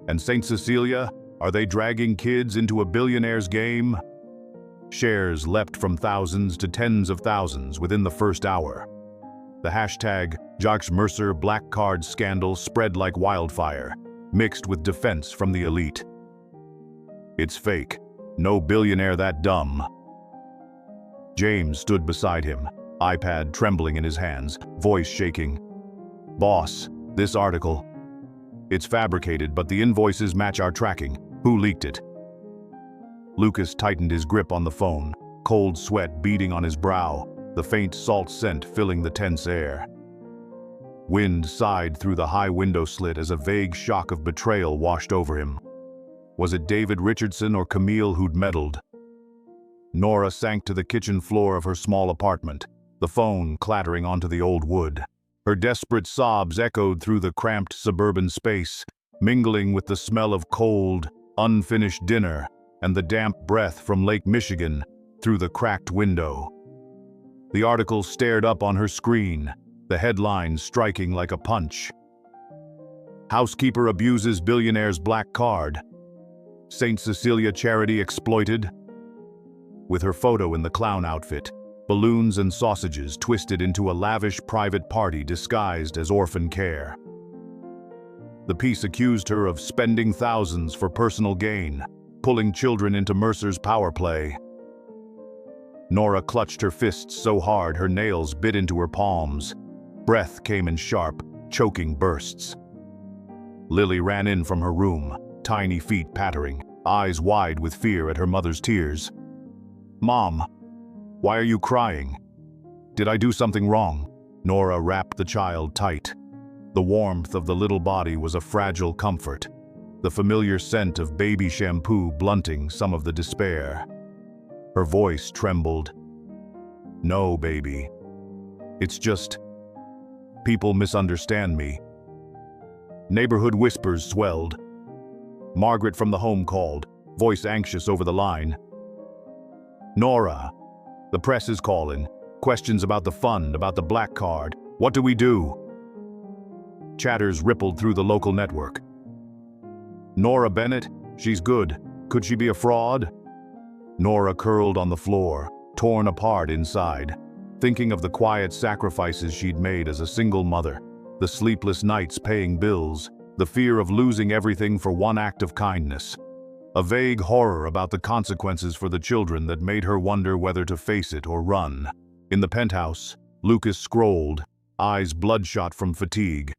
And St. Cecilia, are they dragging kids into a billionaire's game? Shares leapt from thousands to tens of thousands within the first hour. The hashtag Jacques Mercer Black Card Scandal spread like wildfire, mixed with defense from the elite. "It's fake. No billionaire that dumb." James stood beside him, iPad trembling in his hands, voice shaking. "Boss, this article. It's fabricated, but the invoices match our tracking. Who leaked it?" Lucas tightened his grip on the phone, cold sweat beading on his brow, the faint salt scent filling the tense air. Wind sighed through the high window slit as a vague shock of betrayal washed over him. Was it David Richardson or Camille who'd meddled? Nora sank to the kitchen floor of her small apartment, the phone clattering onto the old wood. Her desperate sobs echoed through the cramped suburban space, mingling with the smell of cold, unfinished dinner and the damp breath from Lake Michigan through the cracked window. The article stared up on her screen, the headline striking like a punch. Housekeeper abuses billionaire's black card. St. Cecilia charity exploited. With her photo in the clown outfit, balloons and sausages twisted into a lavish private party disguised as orphan care. The piece accused her of spending thousands for personal gain, pulling children into Mercer's power play. Nora clutched her fists so hard her nails bit into her palms. Breath came in sharp, choking bursts. Lily ran in from her room, tiny feet pattering, eyes wide with fear at her mother's tears. "Mom, why are you crying? Did I do something wrong?" Nora wrapped the child tight. The warmth of the little body was a fragile comfort, the familiar scent of baby shampoo blunting some of the despair. Her voice trembled. "No, baby. It's just, people misunderstand me." Neighborhood whispers swelled. Margaret from the home called, voice anxious over the line. "Nora, the press is calling. Questions about the fund, about the black card. What do we do?" Chatters rippled through the local network. "Nora Bennett? She's good. Could she be a fraud?" Nora curled on the floor, torn apart inside, thinking of the quiet sacrifices she'd made as a single mother, the sleepless nights paying bills, the fear of losing everything for one act of kindness. A vague horror about the consequences for the children that made her wonder whether to face it or run. In the penthouse, Lucas scrolled, eyes bloodshot from fatigue,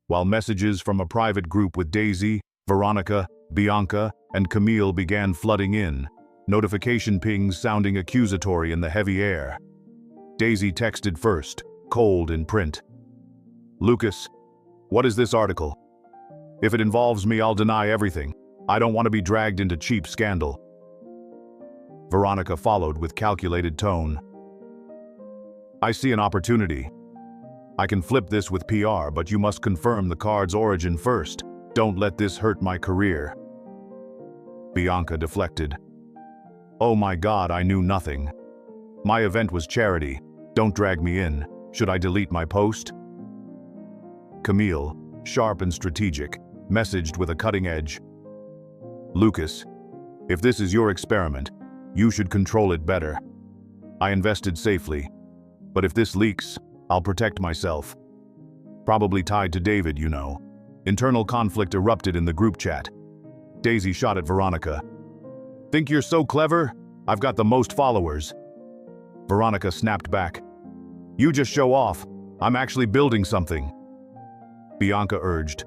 while messages from a private group with Daisy, Veronica, Bianca, and Camille began flooding in, notification pings sounding accusatory in the heavy air. Daisy texted first, cold in print. "Lucas, what is this article? If it involves me, I'll deny everything. I don't want to be dragged into cheap scandal." Veronica followed with calculated tone. "I see an opportunity. I can flip this with PR, but you must confirm the card's origin first. Don't let this hurt my career." Bianca deflected. "Oh my God, I knew nothing. My event was charity. Don't drag me in. Should I delete my post?" Camille, sharp and strategic, messaged with a cutting edge. "Lucas, if this is your experiment, you should control it better. I invested safely, but if this leaks, I'll protect myself." Probably tied to David, you know. Internal conflict erupted in the group chat. Daisy shot at Veronica. "Think you're so clever? I've got the most followers." Veronica snapped back. "You just show off. I'm actually building something." Bianca urged.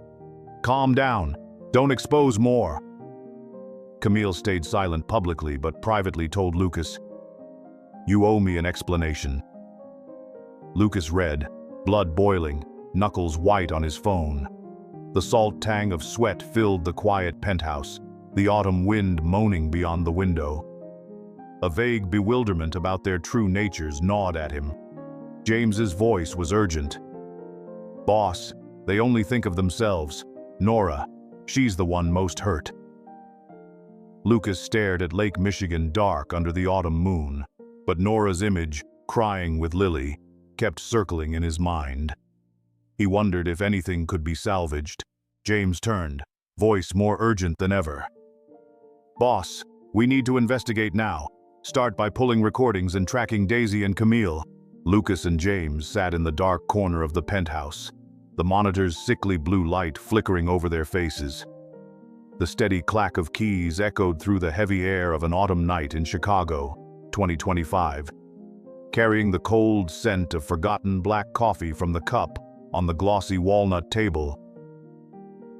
"Calm down. Don't expose more." Camille stayed silent publicly but privately told Lucas, "You owe me an explanation." Lucas read, blood boiling, knuckles white on his phone. The salt tang of sweat filled the quiet penthouse, the autumn wind moaning beyond the window. A vague bewilderment about their true natures gnawed at him. James's voice was urgent. "Boss, they only think of themselves. Nora, she's the one most hurt." Lucas stared at Lake Michigan dark under the autumn moon, but Nora's image, crying with Lily, kept circling in his mind. He wondered if anything could be salvaged. James turned, voice more urgent than ever. "Boss, we need to investigate now. Start by pulling recordings and tracking Daisy and Camille." Lucas and James sat in the dark corner of the penthouse, the monitor's sickly blue light flickering over their faces. The steady clack of keys echoed through the heavy air of an autumn night in Chicago, 2025, carrying the cold scent of forgotten black coffee from the cup on the glossy walnut table.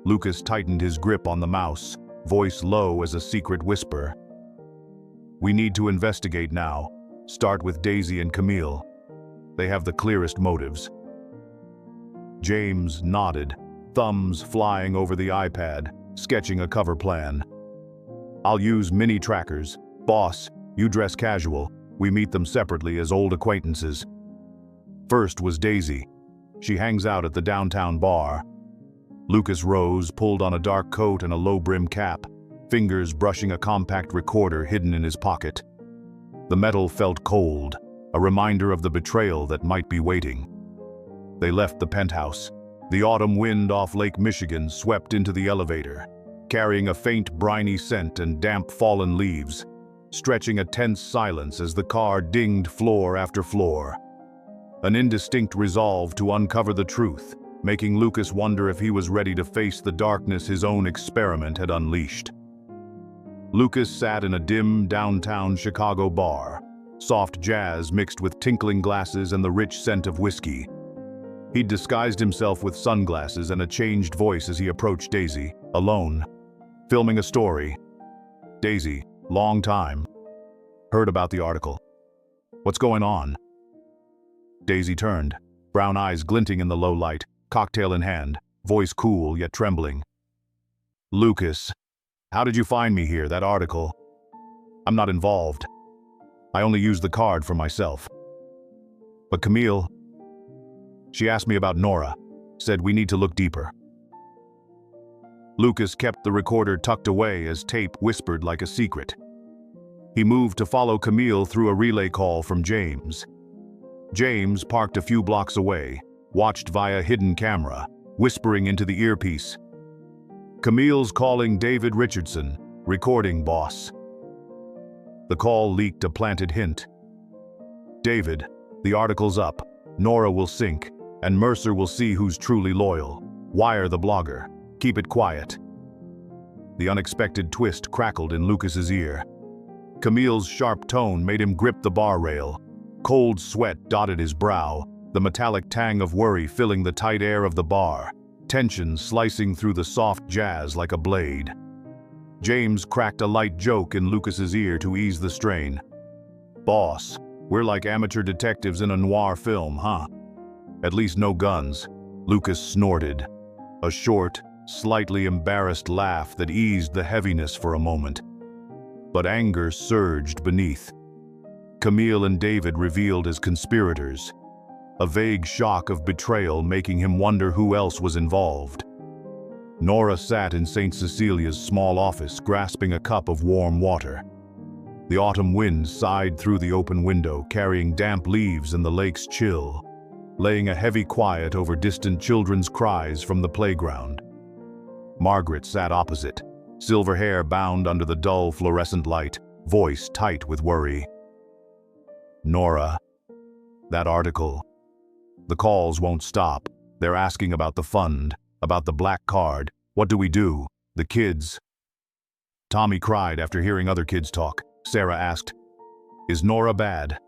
Lucas tightened his grip on the mouse, voice low as a secret whisper. "We need to investigate now. Start with Daisy and Camille. They have the clearest motives. James nodded, thumbs flying over the iPad, sketching a cover plan. I'll use mini trackers. Boss, you dress casual. We meet them separately as old acquaintances. First was Daisy. She hangs out at the downtown bar. Lucas rose, pulled on a dark coat and a low-brim cap, fingers brushing a compact recorder hidden in his pocket. The metal felt cold, a reminder of the betrayal that might be waiting. They left the penthouse. The autumn wind off Lake Michigan swept into the elevator, carrying a faint briny scent and damp fallen leaves, stretching a tense silence as the car dinged floor after floor. An indistinct resolve to uncover the truth, making Lucas wonder if he was ready to face the darkness his own experiment had unleashed. Lucas sat in a dim downtown Chicago bar, soft jazz mixed with tinkling glasses and the rich scent of whiskey. He'd disguised himself with sunglasses and a changed voice as he approached Daisy, alone, filming a story. Daisy, long time. Heard about the article. What's going on? Daisy turned, brown eyes glinting in the low light, cocktail in hand, voice cool yet trembling. Lucas, how did you find me here, that article? I'm not involved. I only used the card for myself. But Camille, she asked me about Nora, said we need to look deeper. Lucas kept the recorder tucked away as tape whispered like a secret. He moved to follow Camille through a relay call from James. James, parked a few blocks away, watched via hidden camera, whispering into the earpiece. Camille's calling David Richardson, recording boss. The call leaked a planted hint. David, the article's up. Nora will sink, and Mercer will see who's truly loyal. Wire the blogger. Keep it quiet. The unexpected twist crackled in Lucas's ear. Camille's sharp tone made him grip the bar rail. Cold sweat dotted his brow, the metallic tang of worry filling the tight air of the bar, tension slicing through the soft jazz like a blade. James cracked a light joke in Lucas's ear to ease the strain. Boss, we're like amateur detectives in a noir film, huh? At least no guns. Lucas snorted. A short, slightly embarrassed laugh that eased the heaviness for a moment. But anger surged beneath. Camille and David revealed as conspirators, a vague shock of betrayal making him wonder who else was involved. Nora sat in St. Cecilia's small office, grasping a cup of warm water. The autumn wind sighed through the open window, carrying damp leaves and the lake's chill, laying a heavy quiet over distant children's cries from the playground. Margaret sat opposite, silver hair bound under the dull fluorescent light, voice tight with worry. Nora, that article. The calls won't stop. They're asking about the fund, about the black card. What do we do? The kids. Tommy cried after hearing other kids talk. Sarah asked, is Nora bad?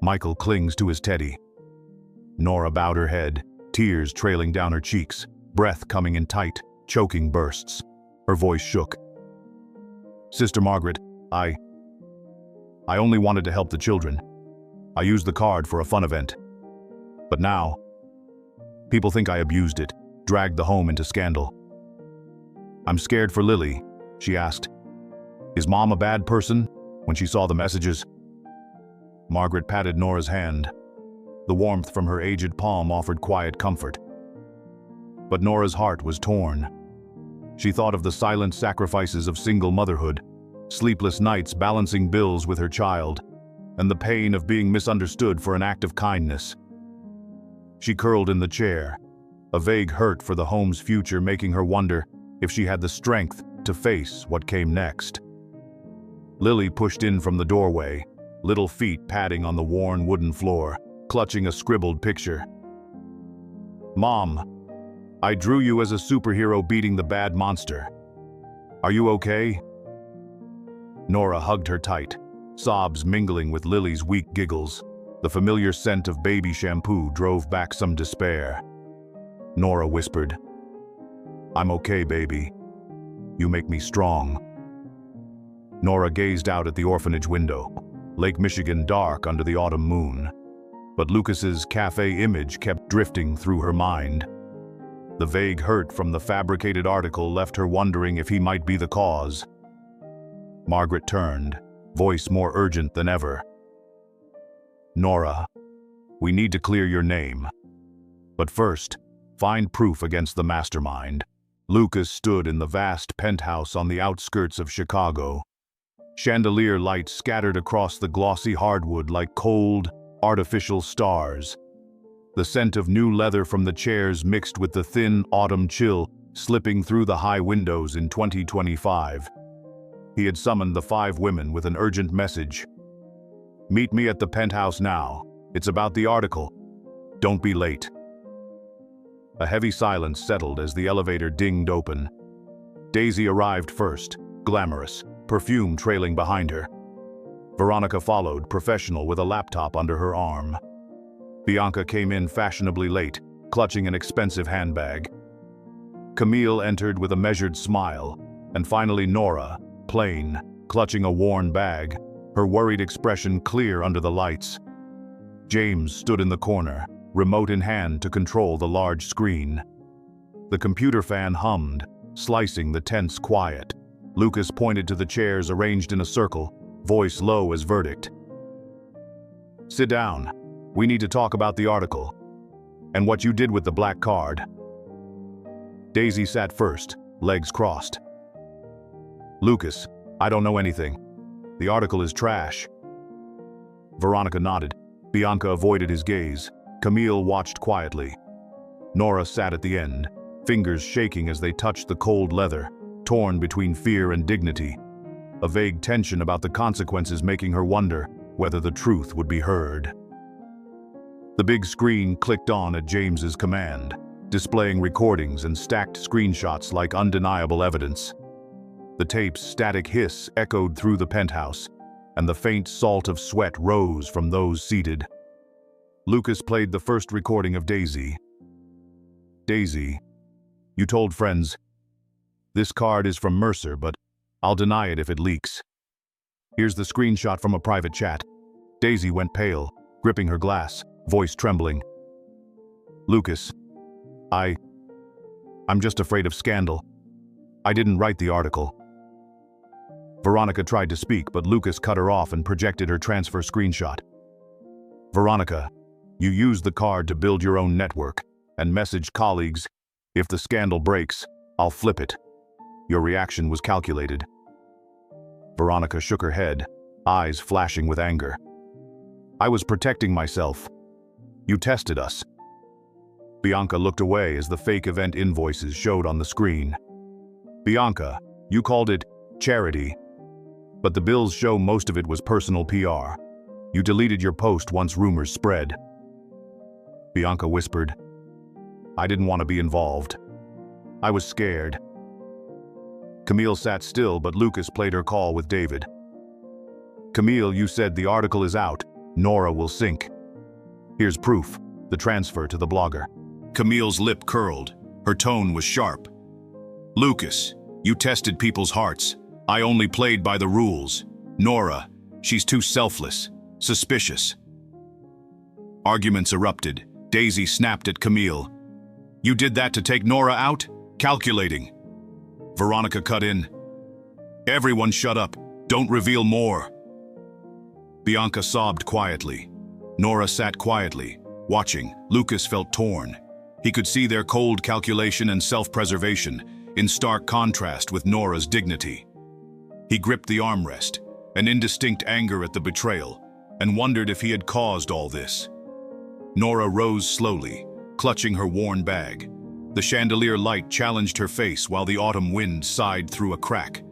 Michael clings to his teddy. Nora bowed her head, tears trailing down her cheeks, breath coming in tight, choking bursts. Her voice shook. Sister Margaret, I only wanted to help the children. I used the card for a fun event. But now, people think I abused it, dragged the home into scandal. I'm scared for Lily, she asked. Is Mom a bad person when she saw the messages? Margaret patted Nora's hand. The warmth from her aged palm offered quiet comfort. But Nora's heart was torn. She thought of the silent sacrifices of single motherhood, sleepless nights balancing bills with her child, and the pain of being misunderstood for an act of kindness. She curled in the chair, a vague hurt for the home's future making her wonder if she had the strength to face what came next. Lily pushed in from the doorway, little feet padding on the worn wooden floor, clutching a scribbled picture. Mom, I drew you as a superhero beating the bad monster. Are you okay? Nora hugged her tight, sobs mingling with Lily's weak giggles. The familiar scent of baby shampoo drove back some despair. Nora whispered, I'm okay, baby. You make me strong. Nora gazed out at the orphanage window, Lake Michigan dark under the autumn moon. But Lucas's cafe image kept drifting through her mind. The vague hurt from the fabricated article left her wondering if he might be the cause. Margaret turned, voice more urgent than ever. "Nora, we need to clear your name. But first, find proof against the mastermind." Lucas stood in the vast penthouse on the outskirts of Chicago. Chandelier lights scattered across the glossy hardwood like cold, artificial stars. The scent of new leather from the chairs mixed with the thin autumn chill slipping through the high windows in 2025. He had summoned the 5 women with an urgent message. "Meet me at the penthouse now. It's about the article. Don't be late." A heavy silence settled as the elevator dinged open. Daisy arrived first, glamorous, perfume trailing behind her. Veronica followed, professional with a laptop under her arm. Bianca came in fashionably late, clutching an expensive handbag. Camille entered with a measured smile, and finally Nora, plain, clutching a worn bag, her worried expression clear under the lights. James stood in the corner, remote in hand to control the large screen. The computer fan hummed, slicing the tense quiet. Lucas pointed to the chairs arranged in a circle, voice low as verdict. "Sit down. We need to talk about the article. And what you did with the black card." Daisy sat first, legs crossed. "Lucas, I don't know anything. The article is trash." Veronica nodded. Bianca avoided his gaze. Camille watched quietly. Nora sat at the end, fingers shaking as they touched the cold leather, torn between fear and dignity. A vague tension about the consequences making her wonder whether the truth would be heard. The big screen clicked on at James's command, displaying recordings and stacked screenshots like undeniable evidence. The tape's static hiss echoed through the penthouse, and the faint salt of sweat rose from those seated. Lucas played the first recording of Daisy. "Daisy, you told friends, this card is from Mercer, but I'll deny it if it leaks. Here's the screenshot from a private chat." Daisy went pale, gripping her glass, voice trembling. "Lucas, I'm just afraid of scandal. I didn't write the article." Veronica tried to speak, but Lucas cut her off and projected her transfer screenshot. "Veronica, you used the card to build your own network and messaged colleagues, 'If the scandal breaks, I'll flip it.' Your reaction was calculated." Veronica shook her head, eyes flashing with anger. "I was protecting myself. You tested us." Bianca looked away as the fake event invoices showed on the screen. "Bianca, you called it charity, but the bills show most of it was personal PR. You deleted your post once rumors spread." Bianca whispered, "I didn't want to be involved. I was scared." Camille sat still, but Lucas played her call with David. "Camille, you said the article is out. Nora will sink. Here's proof, the transfer to the blogger." Camille's lip curled. Her tone was sharp. "Lucas, you tested people's hearts. I only played by the rules. Nora, she's too selfless, suspicious." Arguments erupted. Daisy snapped at Camille. "You did that to take Nora out? Calculating." Veronica cut in. "Everyone shut up. Don't reveal more." Bianca sobbed quietly. Nora sat quietly, watching. Lucas felt torn. He could see their cold calculation and self-preservation, in stark contrast with Nora's dignity. He gripped the armrest, an indistinct anger at the betrayal, and wondered if he had caused all this. Nora rose slowly, clutching her worn bag. The chandelier light challenged her face while the autumn wind sighed through a crack,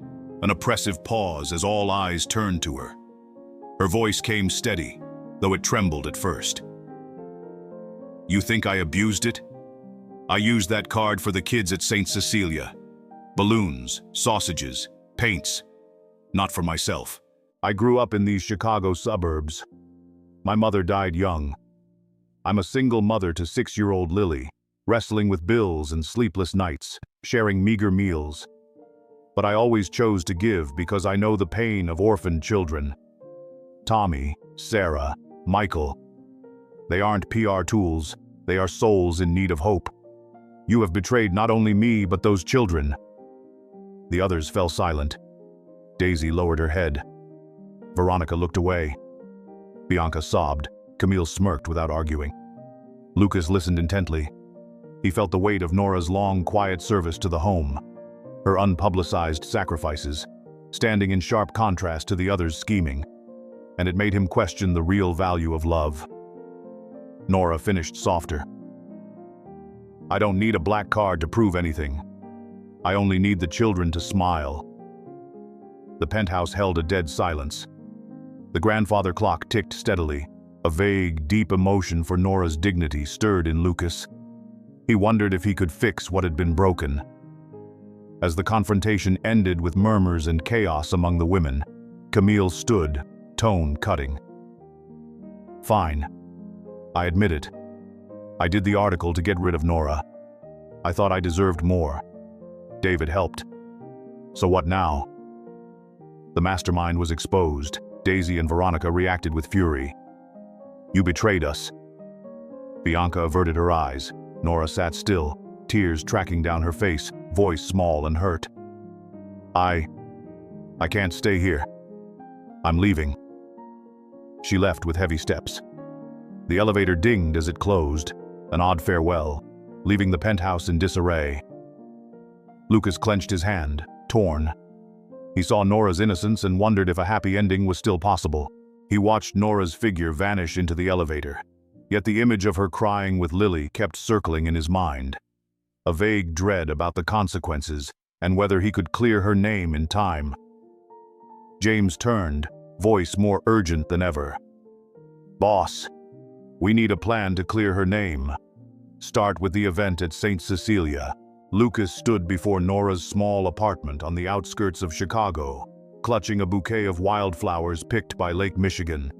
an oppressive pause as all eyes turned to her. Her voice came steady, though it trembled at first. "You think I abused it? I used that card for the kids at St. Cecilia. Balloons, sausages, paints. Not for myself. I grew up in these Chicago suburbs. My mother died young. I'm a single mother to 6-year-old Lily, wrestling with bills and sleepless nights, sharing meager meals. But I always chose to give because I know the pain of orphaned children." Tommy, Sarah, Michael. They aren't PR tools, they are souls in need of hope. You have betrayed not only me, but those children. The others fell silent. Daisy lowered her head. Veronica looked away. Bianca sobbed. Camille smirked without arguing. Lucas listened intently. He felt the weight of Nora's long, quiet service to the home, her unpublicized sacrifices, standing in sharp contrast to the others' scheming, and it made him question the real value of love. Nora finished softer. I don't need a black card to prove anything. I only need the children to smile. The penthouse held a dead silence. The grandfather clock ticked steadily. A vague, deep emotion for Nora's dignity stirred in Lucas. He wondered if he could fix what had been broken. As the confrontation ended with murmurs and chaos among the women, Camille stood, tone cutting. Fine. I admit it. I did the article to get rid of Nora. I thought I deserved more. David helped. So what now? The mastermind was exposed. Daisy and Veronica reacted with fury. You betrayed us. Bianca averted her eyes. Nora sat still, tears tracking down her face, voice small and hurt. I can't stay here. I'm leaving. She left with heavy steps. The elevator dinged as it closed, an odd farewell, leaving the penthouse in disarray. Lucas clenched his hand, torn. He saw Nora's innocence and wondered if a happy ending was still possible. He watched Nora's figure vanish into the elevator, yet the image of her crying with Lily kept circling in his mind. A vague dread about the consequences and whether he could clear her name in time. James turned, voice more urgent than ever. Boss, we need a plan to clear her name. Start with the event at St. Cecilia. Lucas stood before Nora's small apartment on the outskirts of Chicago, clutching a bouquet of wildflowers picked by Lake Michigan.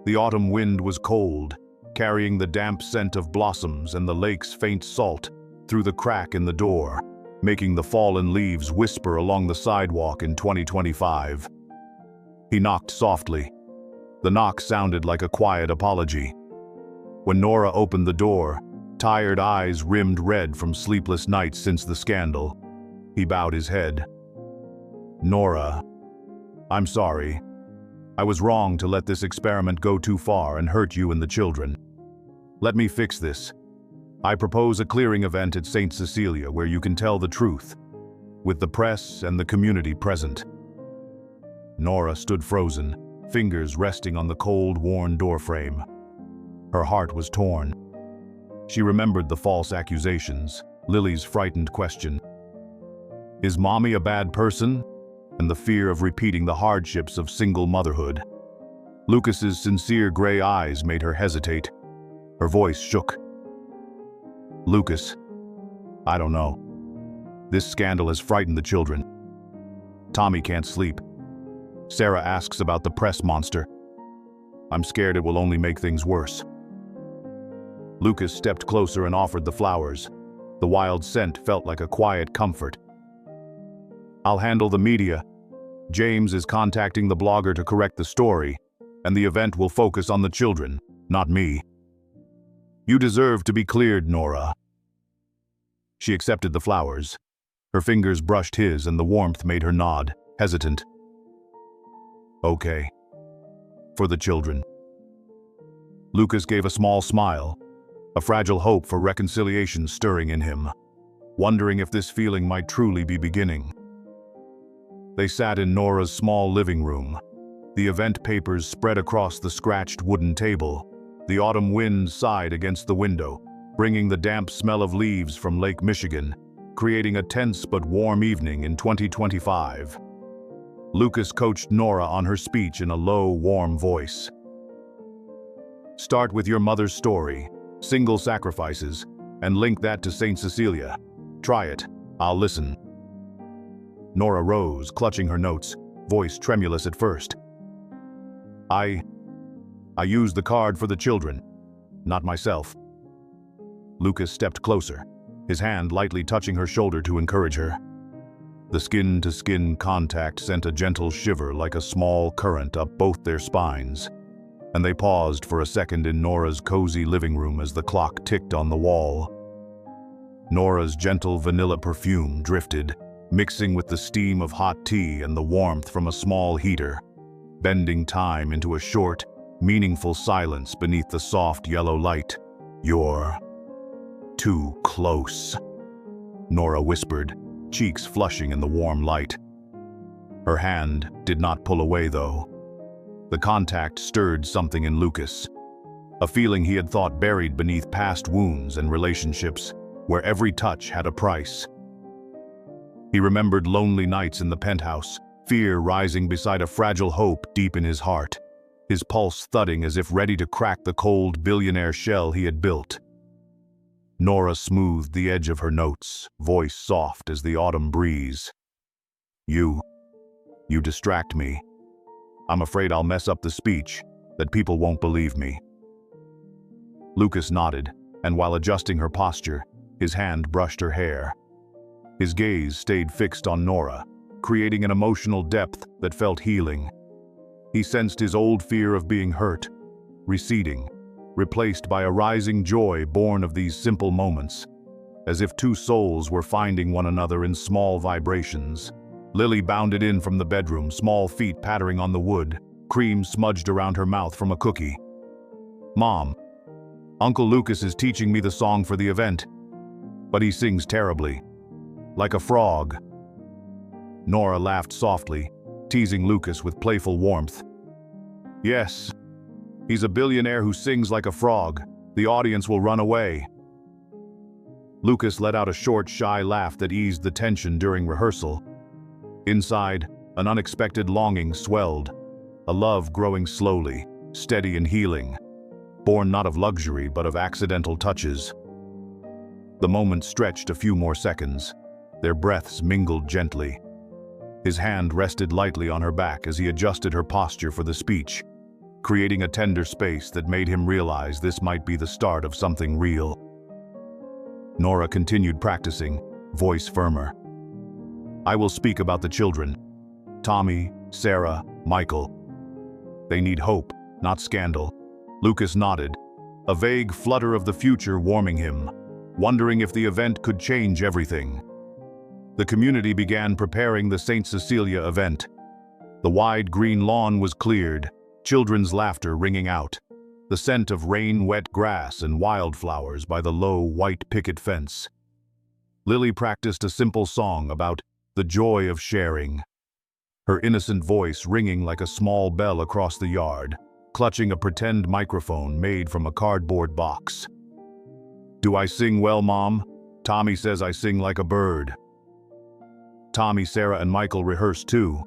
The autumn wind was cold, carrying the damp scent of blossoms and the lake's faint salt through the crack in the door, making the fallen leaves whisper along the sidewalk in 2025. He knocked softly. The knock sounded like a quiet apology. When Nora opened the door, tired eyes rimmed red from sleepless nights since the scandal, he bowed his head. Nora, I'm sorry. I was wrong to let this experiment go too far and hurt you and the children. Let me fix this. I propose a clearing event at St. Cecilia where you can tell the truth, with the press and the community present. Nora stood frozen, fingers resting on the cold, worn doorframe. Her heart was torn. She remembered the false accusations, Lily's frightened question. Is Mommy a bad person? And the fear of repeating the hardships of single motherhood. Lucas's sincere gray eyes made her hesitate. Her voice shook. Lucas, I don't know. This scandal has frightened the children. Tommy can't sleep. Sarah asks about the press monster. I'm scared it will only make things worse. Lucas stepped closer and offered the flowers. The wild scent felt like a quiet comfort. I'll handle the media. James is contacting the blogger to correct the story, and the event will focus on the children, not me. You deserve to be cleared, Nora. She accepted the flowers. Her fingers brushed his and the warmth made her nod, hesitant. Okay. For the children. Lucas gave a small smile, a fragile hope for reconciliation stirring in him, wondering if this feeling might truly be beginning. They sat in Nora's small living room. The event papers spread across the scratched wooden table. The autumn wind sighed against the window, bringing the damp smell of leaves from Lake Michigan, creating a tense but warm evening in 2025. Lucas coached Nora on her speech in a low, warm voice. Start with your mother's story, single sacrifices, and link that to St. Cecilia. Try it. I'll listen. Nora rose, clutching her notes, voice tremulous at first. I used the card for the children, not myself. Lucas stepped closer, his hand lightly touching her shoulder to encourage her. The skin-to-skin contact sent a gentle shiver like a small current up both their spines, and they paused for a second in Nora's cozy living room as the clock ticked on the wall. Nora's gentle vanilla perfume drifted, mixing with the steam of hot tea and the warmth from a small heater, bending time into a short, meaningful silence beneath the soft yellow light. "You're too close," Nora whispered, cheeks flushing in the warm light. Her hand did not pull away, though. The contact stirred something in Lucas, a feeling he had thought buried beneath past wounds and relationships where every touch had a price. He remembered lonely nights in the penthouse, fear rising beside a fragile hope deep in his heart, his pulse thudding as if ready to crack the cold billionaire shell he had built. Nora smoothed the edge of her notes, voice soft as the autumn breeze. You distract me. I'm afraid I'll mess up the speech, that people won't believe me." Lucas nodded, and while adjusting her posture, his hand brushed her hair. His gaze stayed fixed on Nora, creating an emotional depth that felt healing. He sensed his old fear of being hurt, receding, replaced by a rising joy born of these simple moments, as if two souls were finding one another in small vibrations. Lily bounded in from the bedroom, small feet pattering on the wood, cream smudged around her mouth from a cookie. "Mom, Uncle Lucas is teaching me the song for the event, but he sings terribly, like a frog." Nora laughed softly, teasing Lucas with playful warmth. "Yes, he's a billionaire who sings like a frog. The audience will run away." Lucas let out a short, shy laugh that eased the tension during rehearsal. Inside, an unexpected longing swelled, a love growing slowly, steady and healing, born not of luxury but of accidental touches. The moment stretched a few more seconds. Their breaths mingled gently. His hand rested lightly on her back as he adjusted her posture for the speech, creating a tender space that made him realize this might be the start of something real. Nora continued practicing, voice firmer. "I will speak about the children. Tommy, Sarah, Michael. They need hope, not scandal." Lucas nodded, a vague flutter of the future warming him, wondering if the event could change everything. The community began preparing the St. Cecilia event. The wide green lawn was cleared, children's laughter ringing out, the scent of rain-wet grass and wildflowers by the low white picket fence. Lily practiced a simple song about the joy of sharing, her innocent voice ringing like a small bell across the yard, clutching a pretend microphone made from a cardboard box. "Do I sing well, Mom? Tommy says I sing like a bird." Tommy, Sarah, and Michael rehearsed too.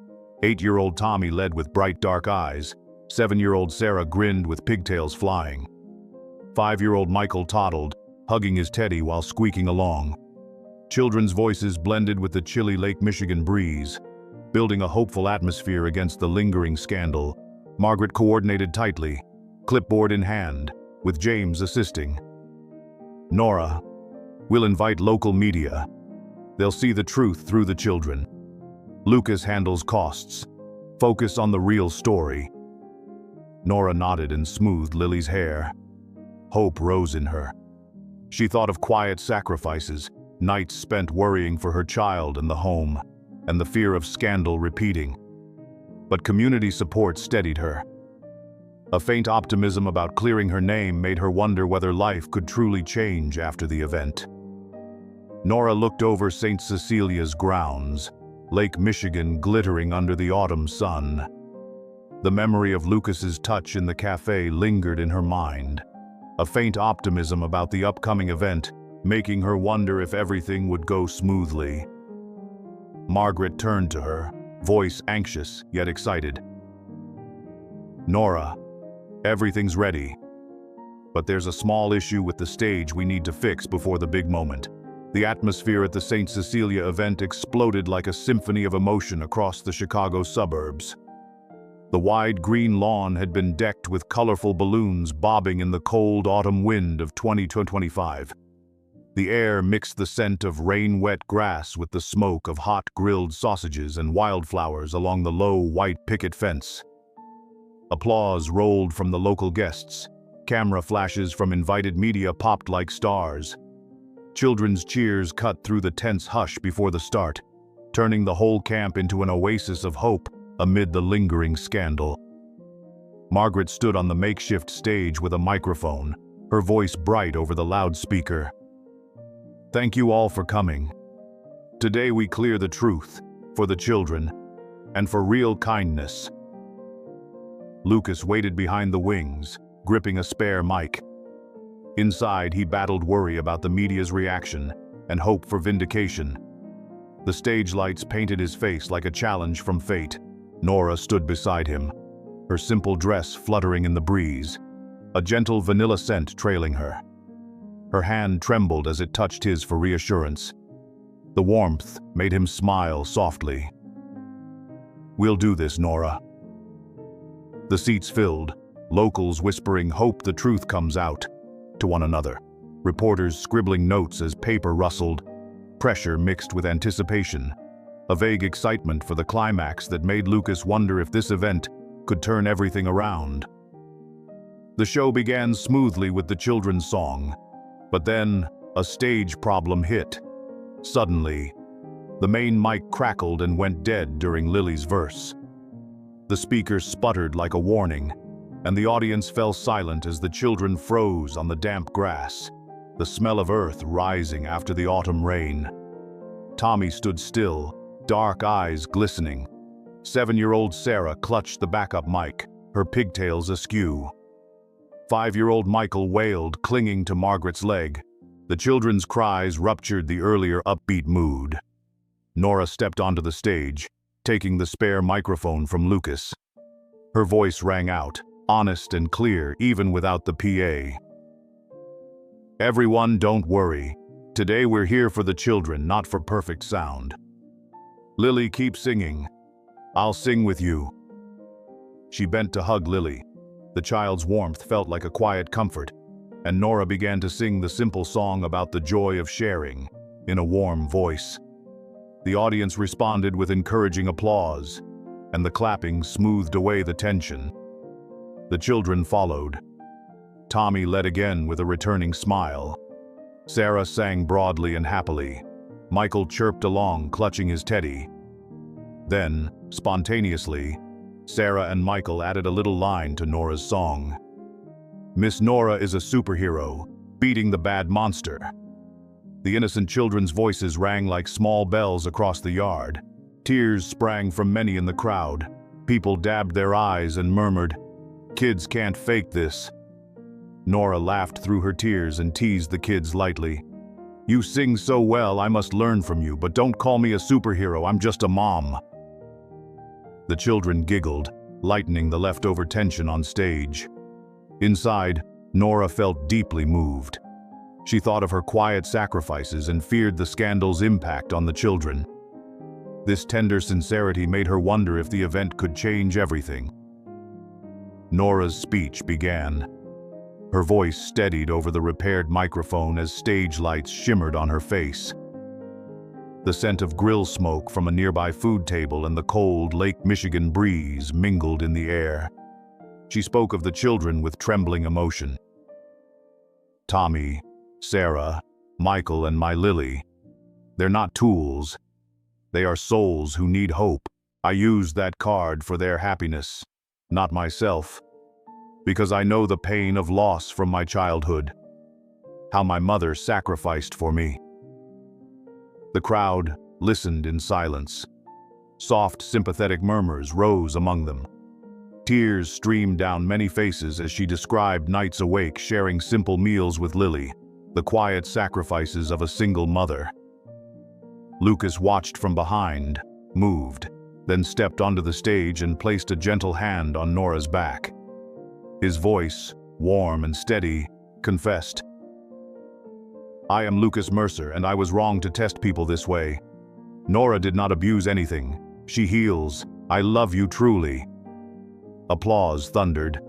8-year-old Tommy led with bright dark eyes. 7-year-old Sarah grinned with pigtails flying. 5-year-old Michael toddled, hugging his teddy while squeaking along. Children's voices blended with the chilly Lake Michigan breeze, building a hopeful atmosphere against the lingering scandal. Margaret coordinated tightly, clipboard in hand, with James assisting. "Nora, we'll invite local media. They'll see the truth through the children. Lucas handles costs. Focus on the real story." Nora nodded and smoothed Lily's hair. Hope rose in her. She thought of quiet sacrifices, nights spent worrying for her child and the home, and the fear of scandal repeating. But community support steadied her. A faint optimism about clearing her name made her wonder whether life could truly change after the event. Nora looked over St. Cecilia's grounds, Lake Michigan glittering under the autumn sun. The memory of Lucas's touch in the cafe lingered in her mind, a faint optimism about the upcoming event, making her wonder if everything would go smoothly. Margaret turned to her, voice anxious yet excited. "Nora, everything's ready. But there's a small issue with the stage we need to fix before the big moment." The atmosphere at the St. Cecilia event exploded like a symphony of emotion across the Chicago suburbs. The wide green lawn had been decked with colorful balloons bobbing in the cold autumn wind of 2025. The air mixed the scent of rain-wet grass with the smoke of hot grilled sausages and wildflowers along the low white picket fence. Applause rolled from the local guests. Camera flashes from invited media popped like stars. Children's cheers cut through the tense hush before the start, turning the whole camp into an oasis of hope amid the lingering scandal. Margaret stood on the makeshift stage with a microphone, her voice bright over the loudspeaker. "Thank you all for coming. Today we clear the truth, for the children, and for real kindness." Lucas waited behind the wings, gripping a spare mic. Inside, he battled worry about the media's reaction and hope for vindication. The stage lights painted his face like a challenge from fate. Nora stood beside him, her simple dress fluttering in the breeze, a gentle vanilla scent trailing her. Her hand trembled as it touched his for reassurance. The warmth made him smile softly. "We'll do this, Nora." The seats filled, locals whispering hope the truth comes out to one another, reporters scribbling notes as paper rustled, pressure mixed with anticipation, a vague excitement for the climax that made Lucas wonder if this event could turn everything around. The show began smoothly with the children's song, but then a stage problem hit. Suddenly, the main mic crackled and went dead during Lily's verse. The speaker sputtered like a warning, and the audience fell silent as the children froze on the damp grass, the smell of earth rising after the autumn rain. Tommy stood still, dark eyes glistening. 7-year-old Sarah clutched the backup mic, her pigtails askew. 5-year-old Michael wailed, clinging to Margaret's leg. The children's cries ruptured the earlier upbeat mood. Nora stepped onto the stage, taking the spare microphone from Lucas. Her voice rang out, honest and clear, even without the PA. "Everyone, don't worry. Today we're here for the children, not for perfect sound. Lily, keep singing. I'll sing with you." She bent to hug Lily. The child's warmth felt like a quiet comfort, and Nora began to sing the simple song about the joy of sharing, in a warm voice. The audience responded with encouraging applause, and the clapping smoothed away the tension. The children followed. Tommy led again with a returning smile. Sarah sang broadly and happily. Michael chirped along, clutching his teddy. Then, spontaneously, Sarah and Michael added a little line to Nora's song. "Miss Nora is a superhero, beating the bad monster." The innocent children's voices rang like small bells across the yard. Tears sprang from many in the crowd. People dabbed their eyes and murmured, "Kids can't fake this." Nora laughed through her tears and teased the kids lightly. "You sing so well, I must learn from you, but don't call me a superhero, I'm just a mom." The children giggled, lightening the leftover tension on stage. Inside, Nora felt deeply moved. She thought of her quiet sacrifices and feared the scandal's impact on the children. This tender sincerity made her wonder if the event could change everything. Nora's speech began. Her voice steadied over the repaired microphone as stage lights shimmered on her face. The scent of grill smoke from a nearby food table and the cold Lake Michigan breeze mingled in the air. She spoke of the children with trembling emotion. "Tommy, Sarah, Michael, and my Lily. They're not tools. They are souls who need hope. I used that card for their happiness, not myself, because I know the pain of loss from my childhood, how my mother sacrificed for me." The crowd listened in silence. Soft, sympathetic murmurs rose among them. Tears streamed down many faces as she described nights awake sharing simple meals with Lily, the quiet sacrifices of a single mother. Lucas watched from behind, moved, then stepped onto the stage and placed a gentle hand on Nora's back. His voice, warm and steady, confessed, "I am Lucas Mercer, and I was wrong to test people this way. Nora did not abuse anything. She heals. I love you truly." Applause thundered.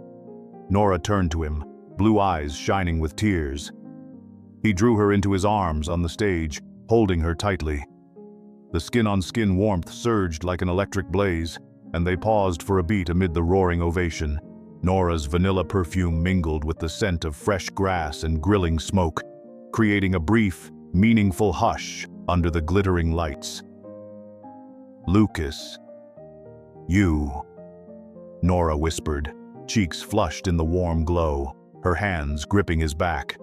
Nora turned to him, blue eyes shining with tears. He drew her into his arms on the stage, holding her tightly. The skin-on-skin warmth surged like an electric blaze, and they paused for a beat amid the roaring ovation. Nora's vanilla perfume mingled with the scent of fresh grass and grilling smoke, creating a brief, meaningful hush under the glittering lights. "Lucas, you," Nora whispered, cheeks flushed in the warm glow, her hands gripping his back.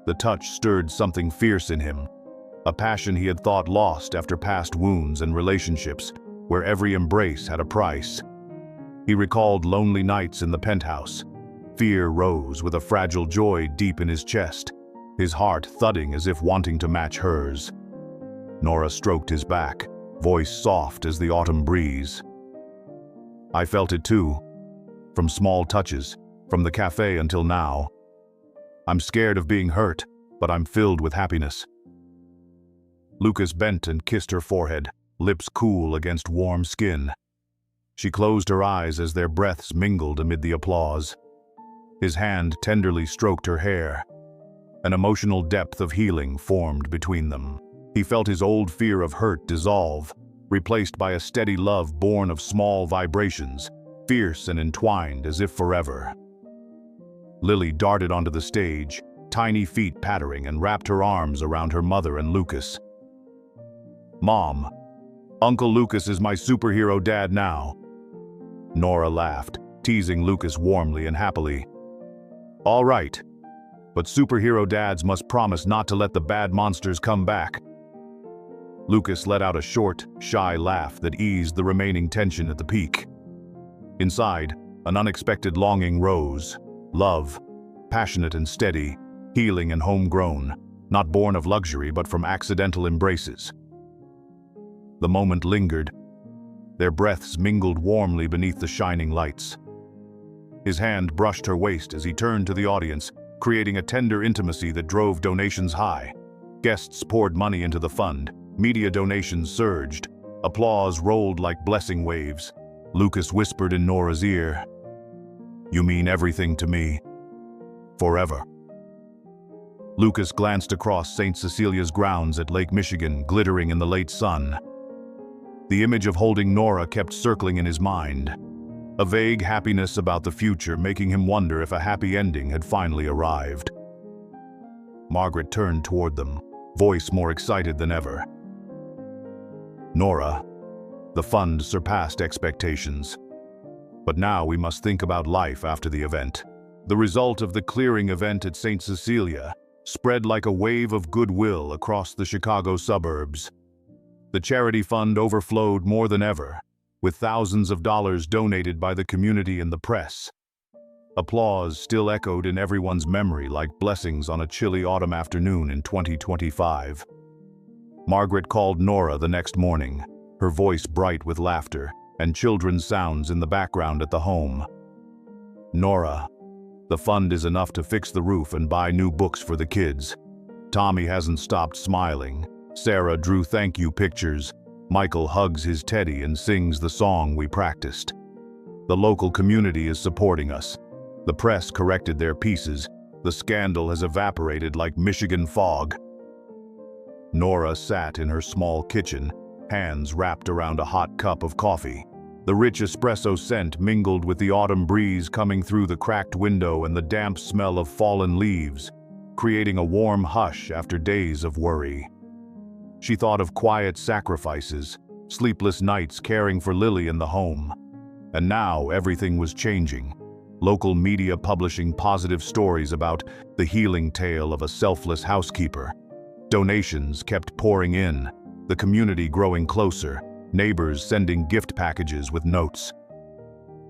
The touch stirred something fierce in him, a passion he had thought lost after past wounds and relationships, where every embrace had a price. He recalled lonely nights in the penthouse. Fear rose with a fragile joy deep in his chest, his heart thudding as if wanting to match hers. Nora stroked his back, voice soft as the autumn breeze. "I felt it too, from small touches, from the cafe until now. I'm scared of being hurt, but I'm filled with happiness." Lucas bent and kissed her forehead, lips cool against warm skin. She closed her eyes as their breaths mingled amid the applause. His hand tenderly stroked her hair. An emotional depth of healing formed between them. He felt his old fear of hurt dissolve, replaced by a steady love born of small vibrations, fierce and entwined as if forever. Lily darted onto the stage, tiny feet pattering, and wrapped her arms around her mother and Lucas. "Mom, Uncle Lucas is my superhero dad now." Nora laughed, teasing Lucas warmly and happily. "All right, but superhero dads must promise not to let the bad monsters come back." Lucas let out a short, shy laugh that eased the remaining tension at the peak. Inside, an unexpected longing rose. Love, passionate and steady, healing and homegrown, not born of luxury but from accidental embraces. The moment lingered. Their breaths mingled warmly beneath the shining lights. His hand brushed her waist as he turned to the audience, creating a tender intimacy that drove donations high. Guests poured money into the fund, media donations surged, applause rolled like blessing waves. Lucas whispered in Nora's ear, "You mean everything to me. Forever." Lucas glanced across St. Cecilia's grounds at Lake Michigan, glittering in the late sun. The image of holding Nora kept circling in his mind, a vague happiness about the future making him wonder if a happy ending had finally arrived. Margaret turned toward them, voice more excited than ever. "Nora, the fund surpassed expectations. But now we must think about life after the event." The result of the clearing event at St. Cecilia spread like a wave of goodwill across the Chicago suburbs. The charity fund overflowed more than ever, with thousands of dollars donated by the community and the press. Applause still echoed in everyone's memory like blessings on a chilly autumn afternoon in 2025. Margaret called Nora the next morning, her voice bright with laughter and children's sounds in the background at the home. "Nora, the fund is enough to fix the roof and buy new books for the kids." Tommy hasn't stopped smiling. Sarah drew thank you pictures. Michael hugs his teddy and sings the song we practiced. The local community is supporting us. The press corrected their pieces. The scandal has evaporated like Michigan fog. Nora sat in her small kitchen, hands wrapped around a hot cup of coffee. The rich espresso scent mingled with the autumn breeze coming through the cracked window and the damp smell of fallen leaves, creating a warm hush after days of worry. She thought of quiet sacrifices, sleepless nights caring for Lily in the home. And now everything was changing. Local media publishing positive stories about the healing tale of a selfless housekeeper. Donations kept pouring in, the community growing closer, neighbors sending gift packages with notes.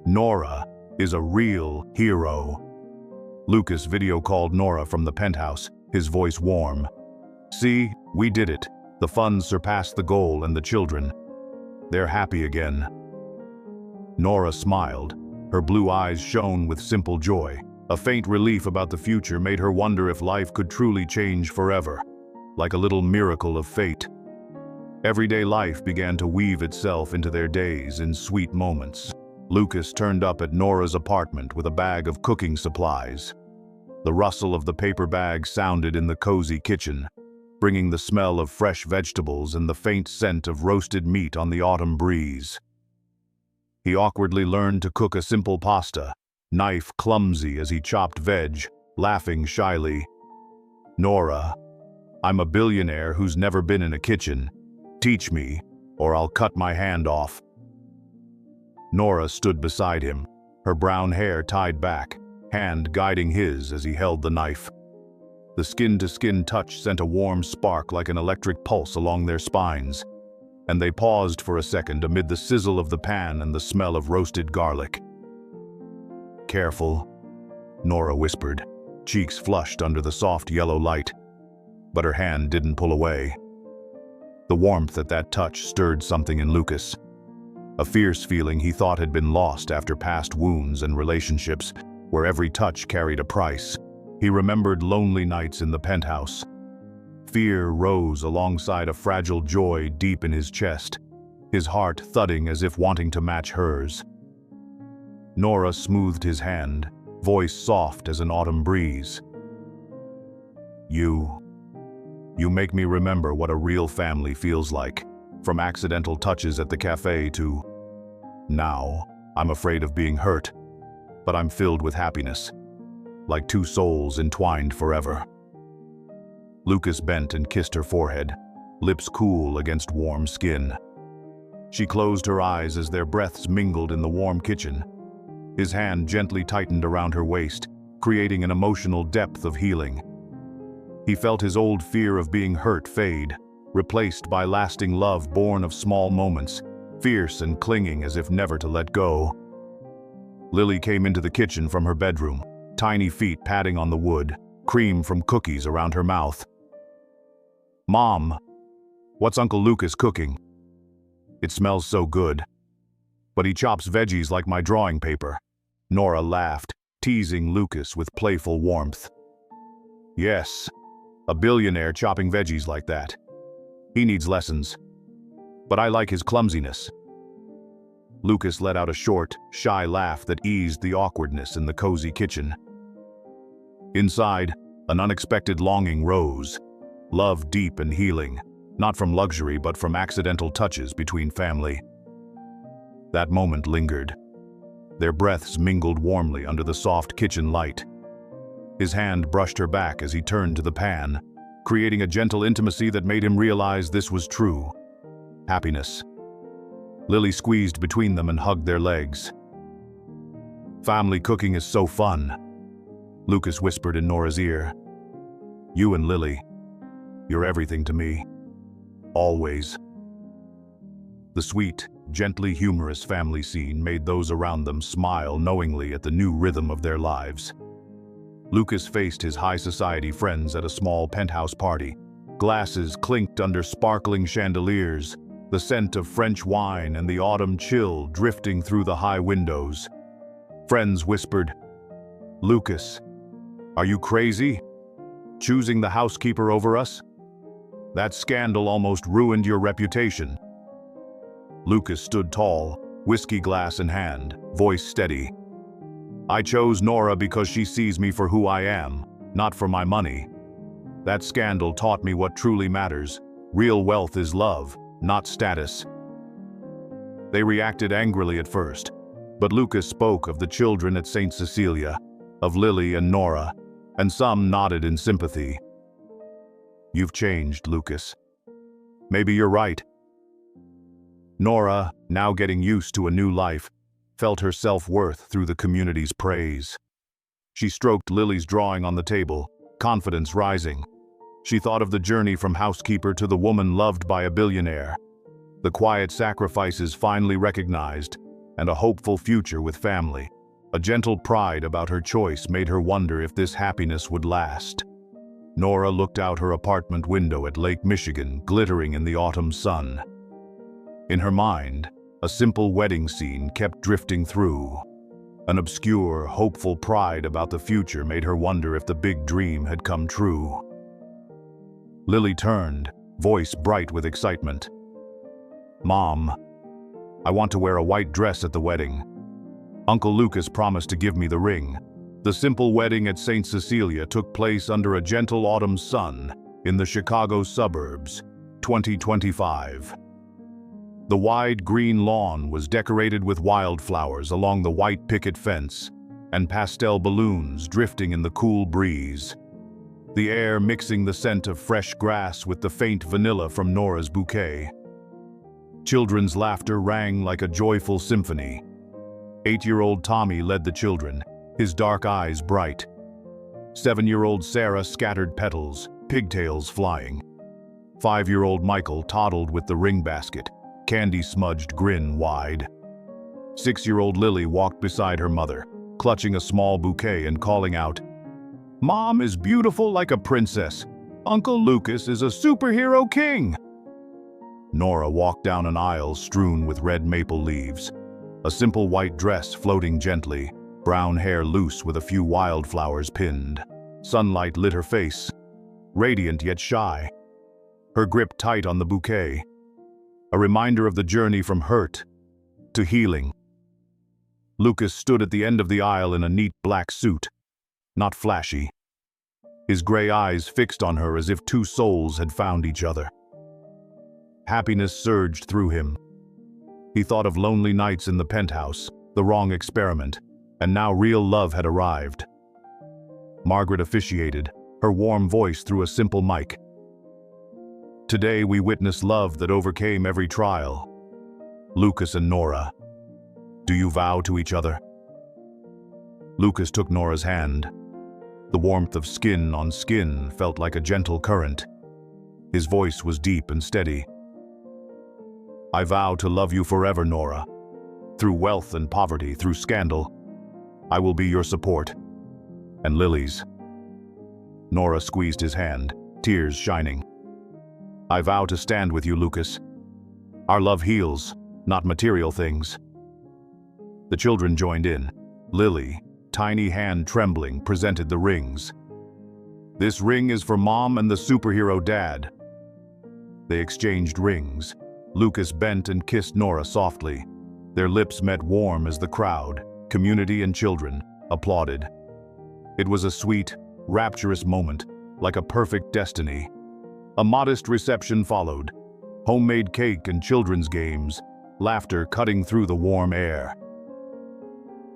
Nora is a real hero. Lucas video called Nora from the penthouse, his voice warm. "See, we did it. The funds surpassed the goal and the children. They're happy again." Nora smiled. Her blue eyes shone with simple joy. A faint relief about the future made her wonder if life could truly change forever, like a little miracle of fate. Everyday life began to weave itself into their days in sweet moments. Lucas turned up at Nora's apartment with a bag of cooking supplies. The rustle of the paper bag sounded in the cozy kitchen, bringing the smell of fresh vegetables and the faint scent of roasted meat on the autumn breeze. He awkwardly learned to cook a simple pasta, knife clumsy as he chopped veg, laughing shyly. "Nora, I'm a billionaire who's never been in a kitchen. Teach me, or I'll cut my hand off." Nora stood beside him, her brown hair tied back, hand guiding his as he held the knife. The skin-to-skin touch sent a warm spark like an electric pulse along their spines, and they paused for a second amid the sizzle of the pan and the smell of roasted garlic. "Careful," Nora whispered, cheeks flushed under the soft yellow light, but her hand didn't pull away. The warmth at that touch stirred something in Lucas, a fierce feeling he thought had been lost after past wounds and relationships where every touch carried a price. He remembered lonely nights in the penthouse. Fear rose alongside a fragile joy deep in his chest, his heart thudding as if wanting to match hers. Nora smoothed his hand, voice soft as an autumn breeze. You make me remember what a real family feels like, from accidental touches at the cafe to now. I'm afraid of being hurt, but I'm filled with happiness, like two souls entwined forever." Lucas bent and kissed her forehead, lips cool against warm skin. She closed her eyes as their breaths mingled in the warm kitchen. His hand gently tightened around her waist, creating an emotional depth of healing. He felt his old fear of being hurt fade, replaced by lasting love born of small moments, fierce and clinging as if never to let go. Lily came into the kitchen from her bedroom, tiny feet padding on the wood, cream from cookies around her mouth. "Mom, what's Uncle Lucas cooking? It smells so good. But he chops veggies like my drawing paper." Nora laughed, teasing Lucas with playful warmth. "Yes, a billionaire chopping veggies like that. He needs lessons. But I like his clumsiness." Lucas let out a short, shy laugh that eased the awkwardness in the cozy kitchen. Inside, an unexpected longing rose, love deep and healing, not from luxury but from accidental touches between family. That moment lingered. Their breaths mingled warmly under the soft kitchen light. His hand brushed her back as he turned to the pan, creating a gentle intimacy that made him realize this was true happiness. Lily squeezed between them and hugged their legs. "Family cooking is so fun," Lucas whispered in Nora's ear. "You and Lily, you're everything to me. Always." The sweet, gently humorous family scene made those around them smile knowingly at the new rhythm of their lives. Lucas faced his high society friends at a small penthouse party. Glasses clinked under sparkling chandeliers, the scent of French wine and the autumn chill drifting through the high windows. Friends whispered, "Lucas, are you crazy? Choosing the housekeeper over us? That scandal almost ruined your reputation." Lucas stood tall, whiskey glass in hand, voice steady. "I chose Nora because she sees me for who I am, not for my money. That scandal taught me what truly matters. Real wealth is love, not status." They reacted angrily at first, but Lucas spoke of the children at St. Cecilia, of Lily and Nora, and some nodded in sympathy. "You've changed, Lucas. Maybe you're right." Nora, now getting used to a new life, felt her self-worth through the community's praise. She stroked Lily's drawing on the table, confidence rising. She thought of the journey from housekeeper to the woman loved by a billionaire, the quiet sacrifices finally recognized, and a hopeful future with family. A gentle pride about her choice made her wonder if this happiness would last. Nora looked out her apartment window at Lake Michigan, glittering in the autumn sun. In her mind, a simple wedding scene kept drifting through. An obscure, hopeful pride about the future made her wonder if the big dream had come true. Lily turned, voice bright with excitement. "Mom, I want to wear a white dress at the wedding. Uncle Lucas promised to give me the ring. The simple wedding at St. Cecilia took place under a gentle autumn sun in the Chicago suburbs, 2025. The wide green lawn was decorated with wildflowers along the white picket fence and pastel balloons drifting in the cool breeze, the air mixing the scent of fresh grass with the faint vanilla from Nora's bouquet. Children's laughter rang like a joyful symphony. 8-year-old Tommy led the children, his dark eyes bright. 7-year-old Sarah scattered petals, pigtails flying. 5-year-old Michael toddled with the ring basket, candy-smudged grin wide. 6-year-old Lily walked beside her mother, clutching a small bouquet and calling out, "Mom is beautiful like a princess. Uncle Lucas is a superhero king." Nora walked down an aisle strewn with red maple leaves, a simple white dress floating gently, brown hair loose with a few wildflowers pinned. Sunlight lit her face, radiant yet shy, her grip tight on the bouquet, a reminder of the journey from hurt to healing. Lucas stood at the end of the aisle in a neat black suit, not flashy, his gray eyes fixed on her as if two souls had found each other. Happiness surged through him. He thought of lonely nights in the penthouse, the wrong experiment, and now real love had arrived. Margaret officiated, her warm voice through a simple mic. "Today we witness love that overcame every trial. Lucas and Nora, do you vow to each other?" Lucas took Nora's hand. The warmth of skin on skin felt like a gentle current. His voice was deep and steady. "I vow to love you forever, Nora. Through wealth and poverty, through scandal, I will be your support. And Lily's." Nora squeezed his hand, tears shining. "I vow to stand with you, Lucas. Our love heals, not material things." The children joined in. Lily, tiny hand trembling, presented the rings. "This ring is for Mom and the superhero Dad." They exchanged rings. Lucas bent and kissed Nora softly. Their lips met warm as the crowd, community and children, applauded. It was a sweet, rapturous moment, like a perfect destiny. A modest reception followed. Homemade cake and children's games, laughter cutting through the warm air.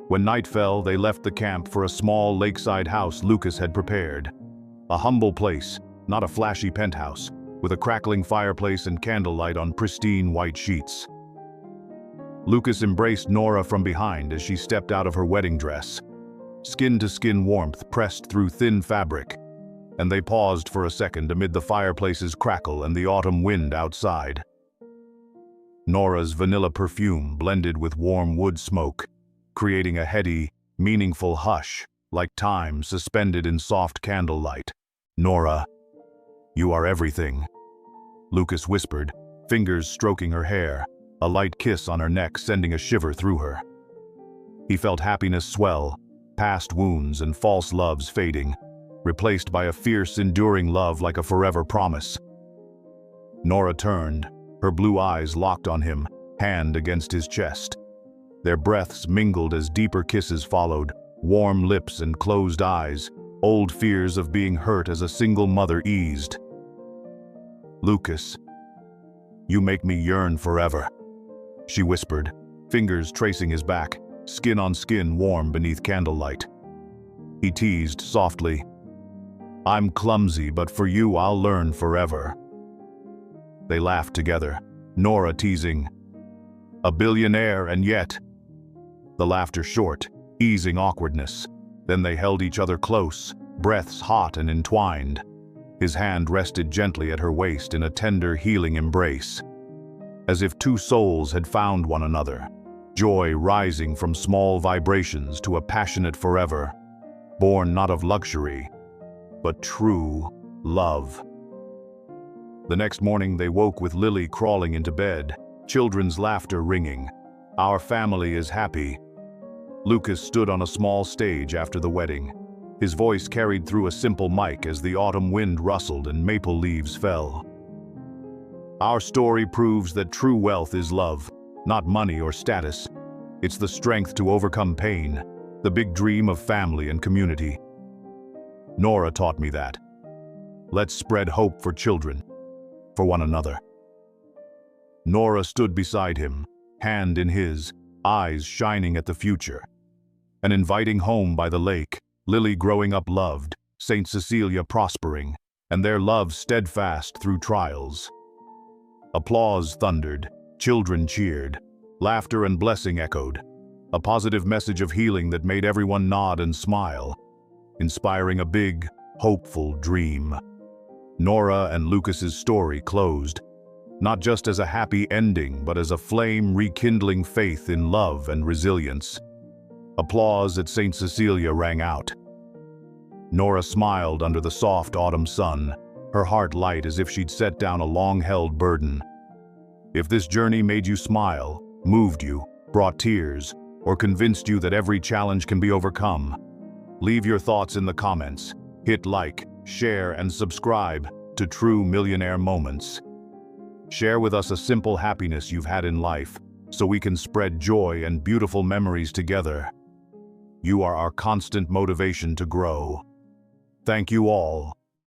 When night fell, they left the camp for a small lakeside house Lucas had prepared. A humble place, not a flashy penthouse, with a crackling fireplace and candlelight on pristine white sheets. Lucas embraced Nora from behind as she stepped out of her wedding dress. Skin-to-skin warmth pressed through thin fabric, and they paused for a second amid the fireplace's crackle and the autumn wind outside. Nora's vanilla perfume blended with warm wood smoke, creating a heady, meaningful hush, like time suspended in soft candlelight. "Nora, you are everything," Lucas whispered, fingers stroking her hair, a light kiss on her neck sending a shiver through her. He felt happiness swell, past wounds and false loves fading, replaced by a fierce, enduring love like a forever promise. Nora turned, her blue eyes locked on him, hand against his chest. Their breaths mingled as deeper kisses followed, warm lips and closed eyes, old fears of being hurt as a single mother eased. "Lucas, you make me yearn forever," she whispered, fingers tracing his back, skin on skin warm beneath candlelight. He teased softly, "I'm clumsy, but for you I'll learn forever." They laughed together, Nora teasing, "A billionaire and yet..." The laughter short, easing awkwardness. Then they held each other close, breaths hot and entwined. His hand rested gently at her waist in a tender, healing embrace. As if two souls had found one another, joy rising from small vibrations to a passionate forever, born not of luxury, but true love. The next morning they woke with Lily crawling into bed, children's laughter ringing. "Our family is happy." Lucas stood on a small stage after the wedding. His voice carried through a simple mic as the autumn wind rustled and maple leaves fell. "Our story proves that true wealth is love, not money or status. It's the strength to overcome pain, the big dream of family and community. Nora taught me that. Let's spread hope for children, for one another. Nora stood beside him, hand in his, eyes shining at the future. An inviting home by the lake, Lily growing up loved, Saint Cecilia prospering, and their love steadfast through trials. Applause thundered, children cheered, laughter and blessing echoed, a positive message of healing that made everyone nod and smile, inspiring a big, hopeful dream. Nora and Lucas's story closed, not just as a happy ending, but as a flame rekindling faith in love and resilience. Applause at St. Cecilia rang out. Nora smiled under the soft autumn sun, her heart light as if she'd set down a long-held burden. If this journey made you smile, moved you, brought tears, or convinced you that every challenge can be overcome, leave your thoughts in the comments. Hit like, share, and subscribe to True Millionaire Moments. Share with us a simple happiness you've had in life, so we can spread joy and beautiful memories together. You are our constant motivation to grow. Thank you all.